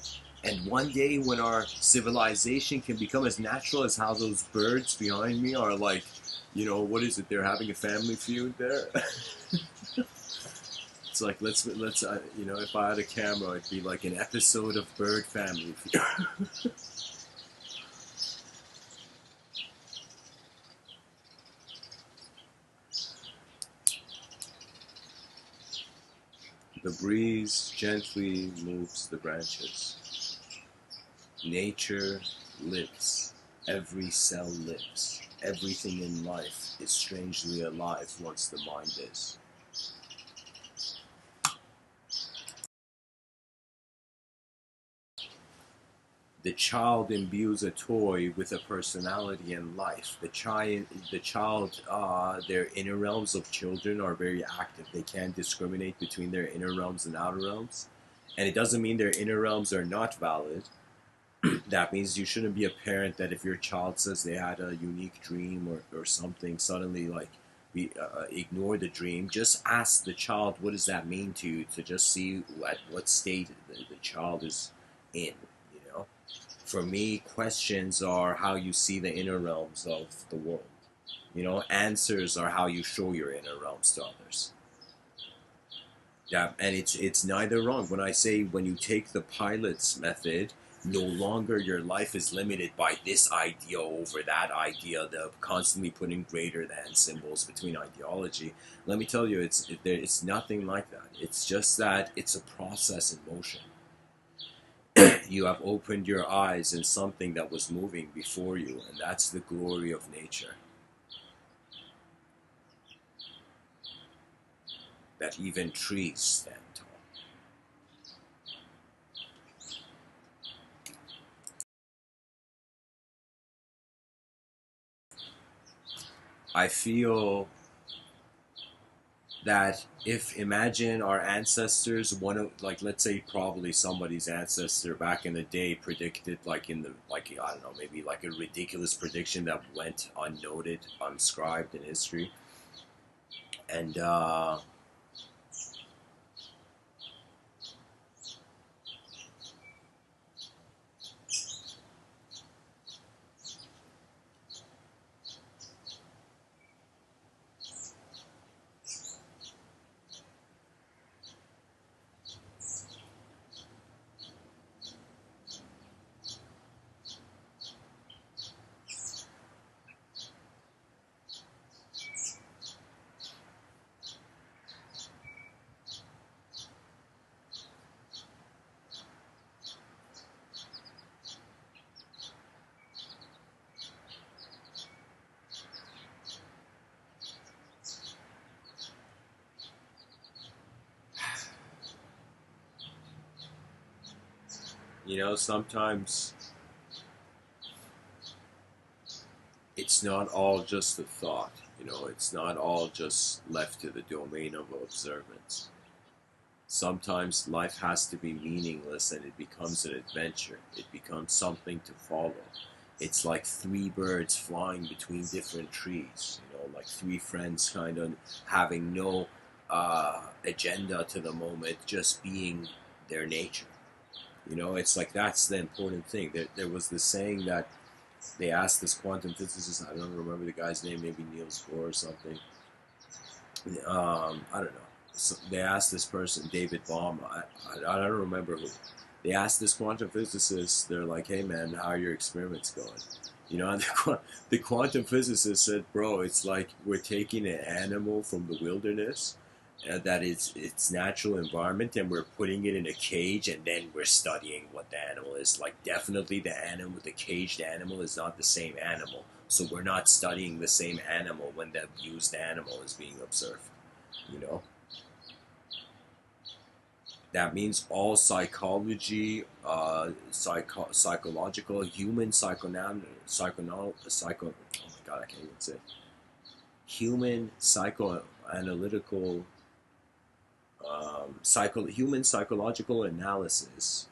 And one day, when our civilization can become as natural as how those birds behind me are, like, you know, what is it? They're having a family feud there. It's like, let's you know, if I had a camera, it'd be like an episode of Bird Family Feud. The breeze gently moves the branches. Nature lives. Every cell lives. Everything in life is strangely alive once the mind is. The child imbues a toy with a personality and life. Their inner realms of children are very active. They can't discriminate between their inner realms and outer realms. And it doesn't mean their inner realms are not valid. That means you shouldn't be a parent that if your child says they had a unique dream or something, suddenly like ignore the dream. Just ask the child, what does that mean to you, to just see at what state the child is in, you know? For me, questions are how you see the inner realms of the world. You know, answers are how you show your inner realms to others. Yeah, and it's neither wrong. When I say when you take the pilot's method, no longer your life is limited by this idea over that idea, the constantly putting greater than symbols between ideology. Let me tell you, it's nothing like that. It's just that it's a process in motion. You have opened your eyes in something that was moving before you, and that's the glory of nature. That even trees stand tall. I feel that if imagine our ancestors, one of, like, let's say probably somebody's ancestor back in the day predicted, like in the, like, I don't know, maybe like a ridiculous prediction that went unnoted, unscribed in history, and you know, sometimes it's not all just a thought. You know, it's not all just left to the domain of observance. Sometimes life has to be meaningless and it becomes an adventure. It becomes something to follow. It's like three birds flying between different trees, you know, like three friends kind of having no agenda to the moment, just being their nature. You know, it's like that's the important thing. There was this saying that they asked this quantum physicist, I don't remember the guy's name, maybe Niels Bohr or something. I don't know. So they asked this person, David Baum, I don't remember who. They asked this quantum physicist, they're like, hey man, how are your experiments going? You know, and the quantum physicist said, bro, it's like we're taking an animal from the wilderness, that is its natural environment, and we're putting it in a cage, and then we're studying what the animal is. Like, definitely the animal, the caged animal is not the same animal. So we're not studying the same animal when the abused animal is being observed. You know, that means all psychology, psychological, human psycho. Oh my god, I can't even say. Human psychoanalytical, human psychological analysis.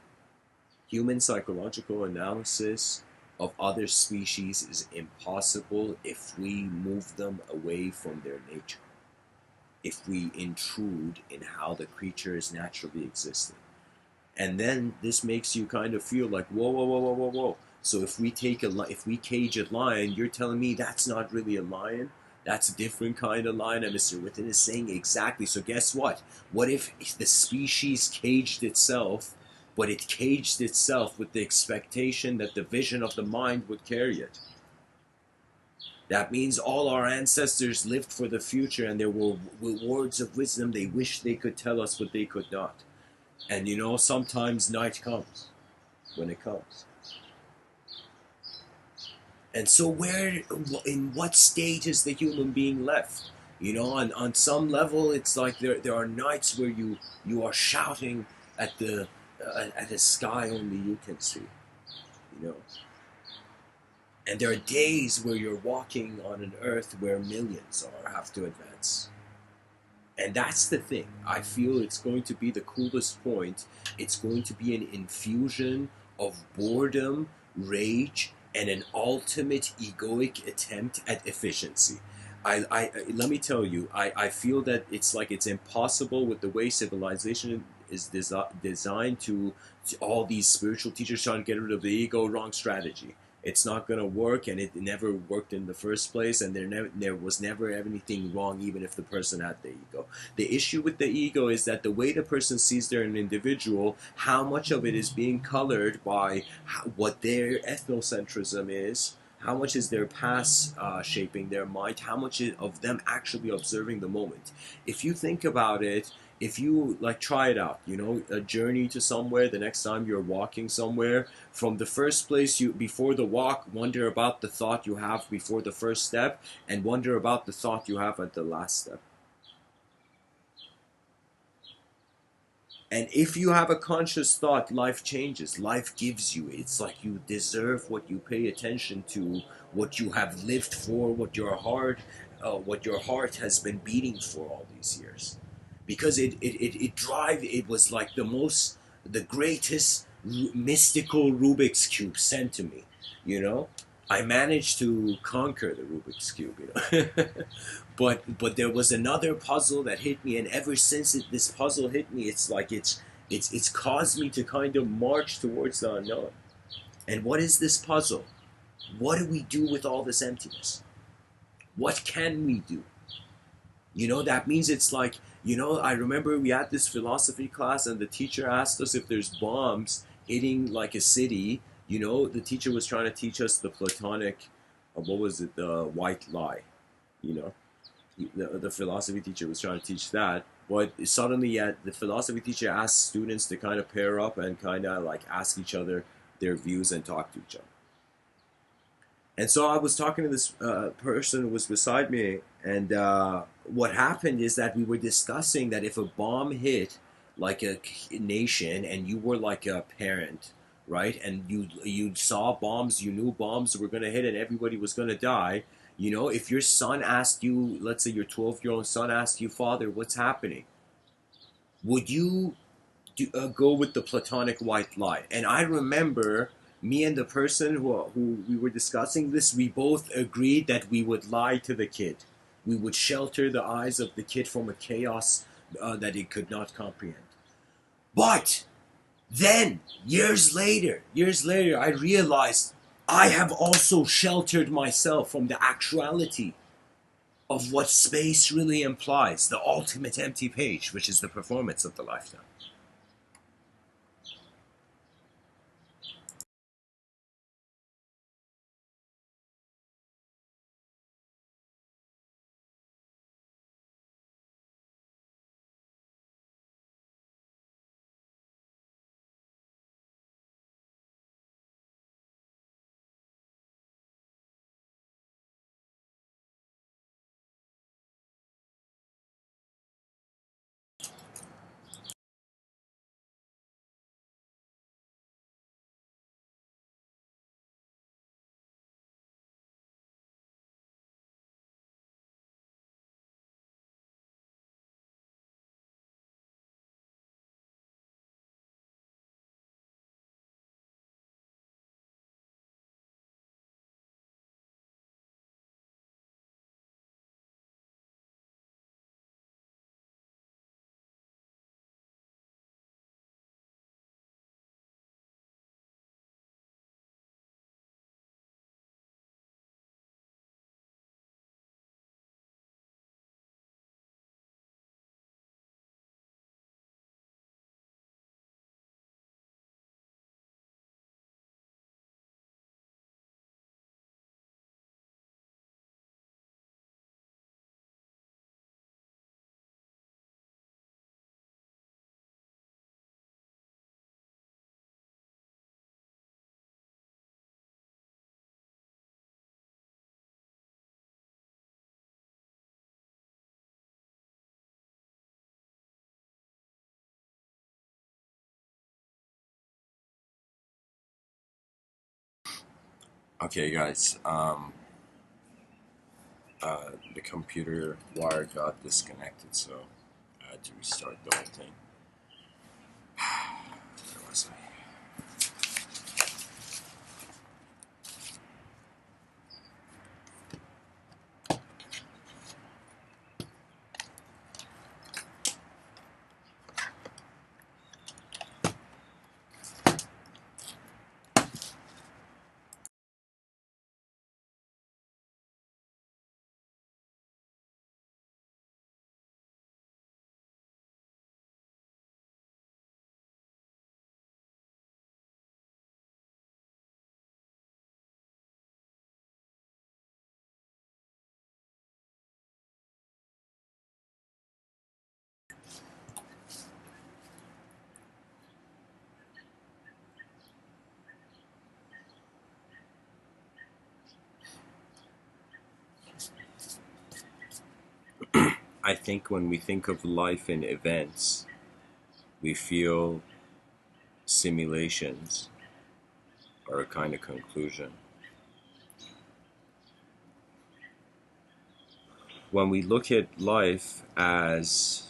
Human psychological analysis of other species is impossible if we move them away from their nature, if we intrude in how the creature is naturally existing. And then this makes you kind of feel like, whoa, whoa, whoa, whoa, whoa, whoa. So if we cage a lion, you're telling me that's not really a lion? That's a different kind of lion, and Mr. Within is saying exactly. So guess what? What if the species caged itself, but it caged itself with the expectation that the vision of the mind would carry it? That means all our ancestors lived for the future, and there were words of wisdom they wished they could tell us, but they could not. And you know, sometimes night comes when it comes. And so, in what state is the human being left? You know, on some level, it's like there are nights where you are shouting at the sky only you can see. you know. And there are days where you're walking on an earth where millions are have to advance. And that's the thing. I feel it's going to be the coolest point. It's going to be an infusion of boredom, rage, and an ultimate egoic attempt at efficiency. Let me tell you, I feel that it's like it's impossible with the way civilization is designed to all these spiritual teachers trying to get rid of the ego. Wrong strategy. It's not going to work, and it never worked in the first place, and there was never anything wrong, even if the person had the ego. The issue with the ego is that the way the person sees they're an individual, how much of it is being colored by what their ethnocentrism is, how much is their past shaping their mind, how much of them actually observing the moment. If you think about it, if you like try it out, a journey to somewhere, the next time you're walking somewhere, from the first place you before the walk, wonder about the thought you have before the first step, and wonder about the thought you have at the last step. And if you have a conscious thought, life changes. Life gives you. It's like you deserve what you pay attention to, what you have lived for, what your heart has been beating for all these years. Because it was like the greatest mystical Rubik's Cube sent to me, you know? I managed to conquer the Rubik's Cube, but there was another puzzle that hit me, and ever since this puzzle hit me, it's like it's caused me to kind of march towards the unknown. And what is this puzzle? What do we do with all this emptiness? What can we do? That means it's like, I remember we had this philosophy class, and the teacher asked us if there's bombs hitting like a city. The teacher was trying to teach us the Platonic, what was it, the white lie. You know, the philosophy teacher was trying to teach that. But suddenly, yeah, the philosophy teacher asked students to kind of pair up and kind of like ask each other their views and talk to each other. And so I was talking to this person who was beside me, and what happened is that we were discussing that if a bomb hit like a nation, and you were like a parent, right, and you saw bombs, you knew bombs were going to hit and everybody was going to die. If your son asked you, let's say your 12-year-old son asked you, "Father, what's happening?" Would you go with the Platonic white lie? And I remember me and the person who we were discussing this, we both agreed that we would lie to the kid. We would shelter the eyes of the kid from a chaos that it could not comprehend. But then, years later, I realized I have also sheltered myself from the actuality of what space really implies, the ultimate empty page, which is the performance of the lifetime. Okay, guys. The computer wire got disconnected, so I had to restart the whole thing. Where was I? I think when we think of life in events, we feel simulations are a kind of conclusion. When we look at life as,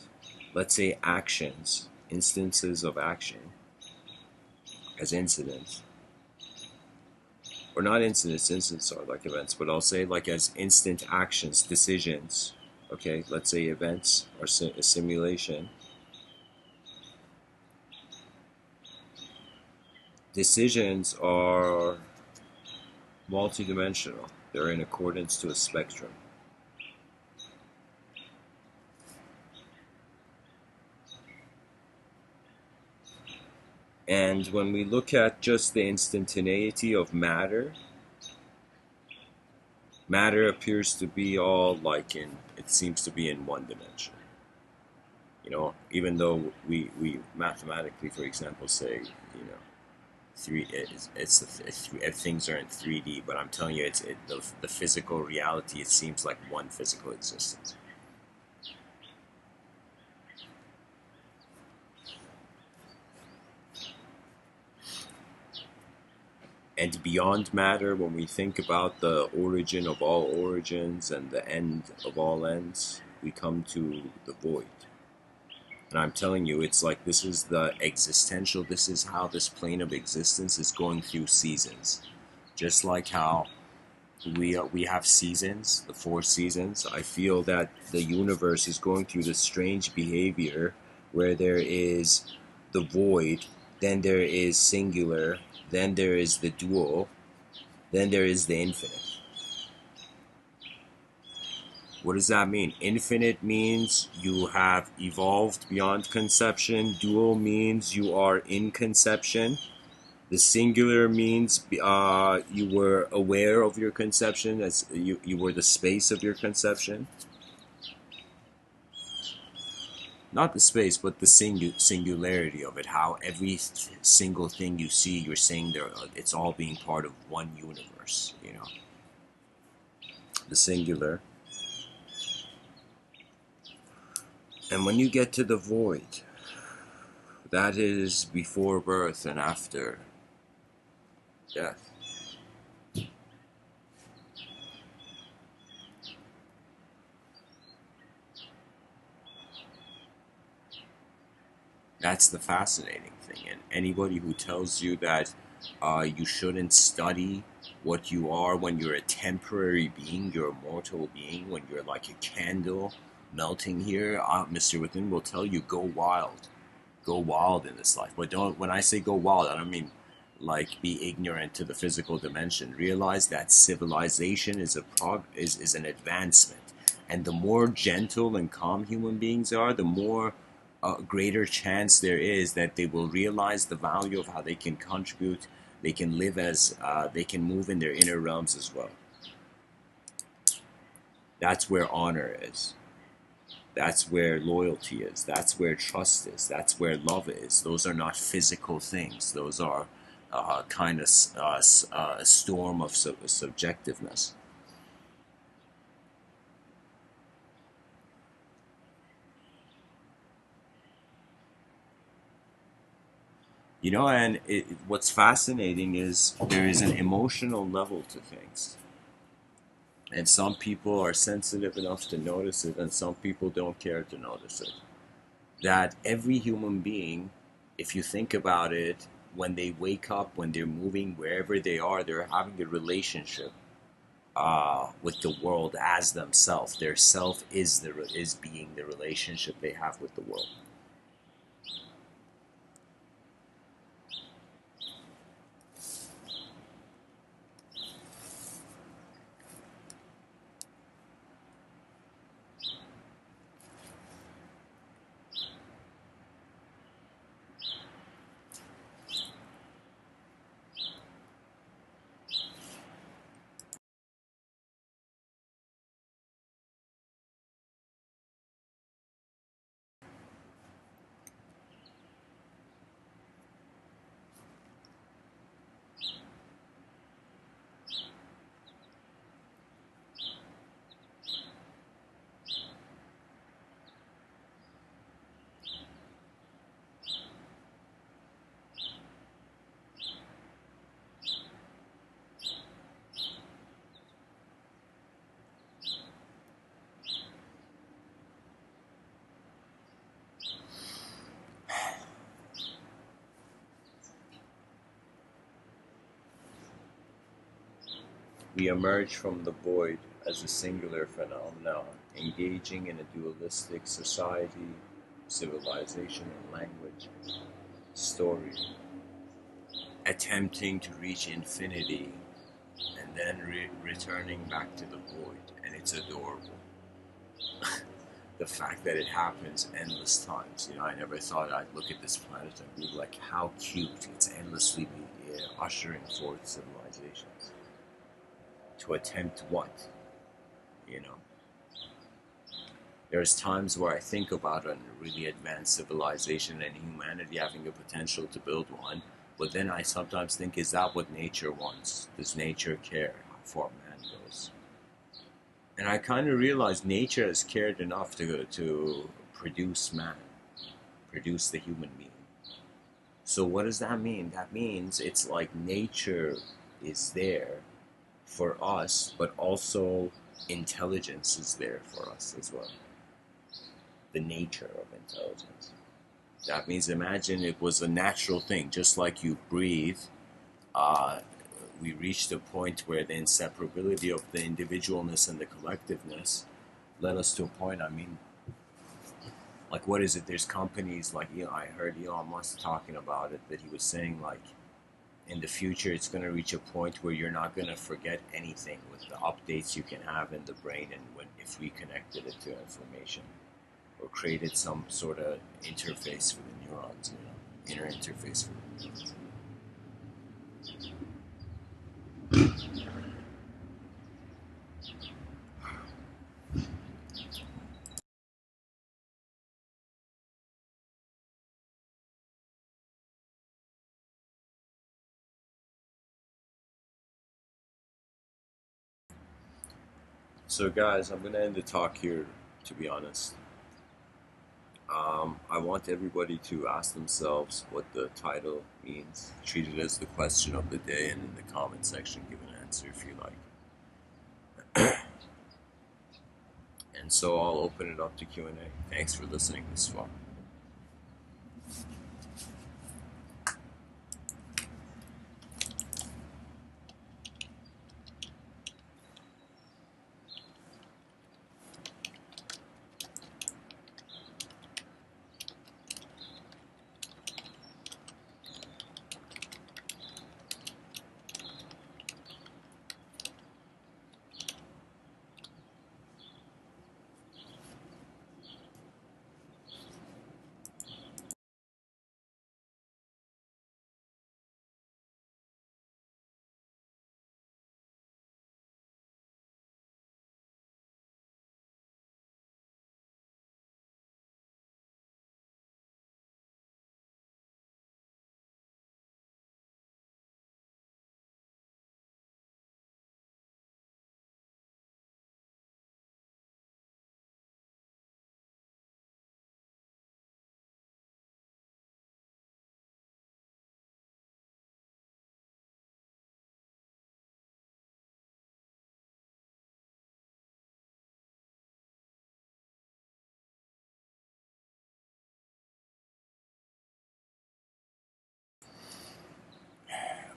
let's say, actions, instances of action, as incidents, or not incidents, incidents are like events, but I'll say like as instant actions, decisions, okay, let's say events are a simulation. Decisions are multidimensional. They're in accordance to a spectrum. And when we look at just the instantaneity of matter, matter appears to be all like it seems to be in one dimension. You know, even though we mathematically, for example, say, you know, things are in 3D, but I'm telling you, the physical reality. It seems like one physical existence. And beyond matter, when we think about the origin of all origins and the end of all ends, we come to the void. And I'm telling you, it's like this is the existential, this is how this plane of existence is going through seasons. Just like how we have seasons, the 4 seasons. I feel that the universe is going through this strange behavior where there is the void, then there is singular, then there is the dual, then there is the infinite. What does that mean? Infinite means you have evolved beyond conception. Dual means you are in conception. The singular means you were aware of your conception, as you were the space of your conception. Not the space, but the singularity of it. How every single thing you see, you're saying it's all being part of one universe. You know, the singular. And when you get to the void, that is before birth and after death. That's the fascinating thing. And anybody who tells you that you shouldn't study what you are when you're a temporary being, you're a mortal being, when you're like a candle melting here, Mr. Within will tell you go wild. Go wild in this life. But don't, when I say go wild, I don't mean like be ignorant to the physical dimension. Realize that civilization is is an advancement. And the more gentle and calm human beings are, the more greater chance there is that they will realize the value of how they can contribute. They can live as they can move in their inner realms as well. That's where honor is. That's where loyalty is. That's where trust is. That's where love is. Those are not physical things. Those are kind of a storm of subjectiveness. You know, and what's fascinating is there is an emotional level to things. And some people are sensitive enough to notice it, and some people don't care to notice it. That every human being, if you think about it, when they wake up, when they're moving, wherever they are, they're having a relationship with the world as themselves. Their self is being the relationship they have with the world. We emerge from the void as a singular phenomenon, engaging in a dualistic society, civilization, and language, story, attempting to reach infinity and then returning back to the void. And it's adorable. The fact that it happens endless times. You know, I never thought I'd look at this planet and be like, how cute. It's endlessly ushering forth civilizations. To attempt what? You know? There's times where I think about a really advanced civilization and humanity having a potential to build one, but then I sometimes think, is that what nature wants? Does nature care how far man goes? And I kind of realize nature has cared enough to produce man, produce the human being. So what does that mean? That means it's like nature is there for us, but also intelligence is there for us as well. The nature of intelligence. That means imagine it was a natural thing, just like you breathe. Uh, we reached a point where the inseparability of the individualness and the collectiveness led us to a point. I mean, like, what is it? There's companies like, you know, I heard Elon Musk talking about it, that he was saying, like, in the future, it's going to reach a point where you're not going to forget anything with the updates you can have in the brain, and if we connected it to information or created some sort of interface for the neurons, you know, inner interface for the neurons. So, guys, I'm going to end the talk here, to be honest. I want everybody to ask themselves what the title means. Treat it as the question of the day, and in the comment section, give an answer if you like. And so I'll open it up to Q&A. Thanks for listening this far.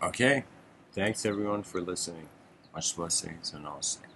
Okay. Thanks everyone for listening. Much blessings and namaste.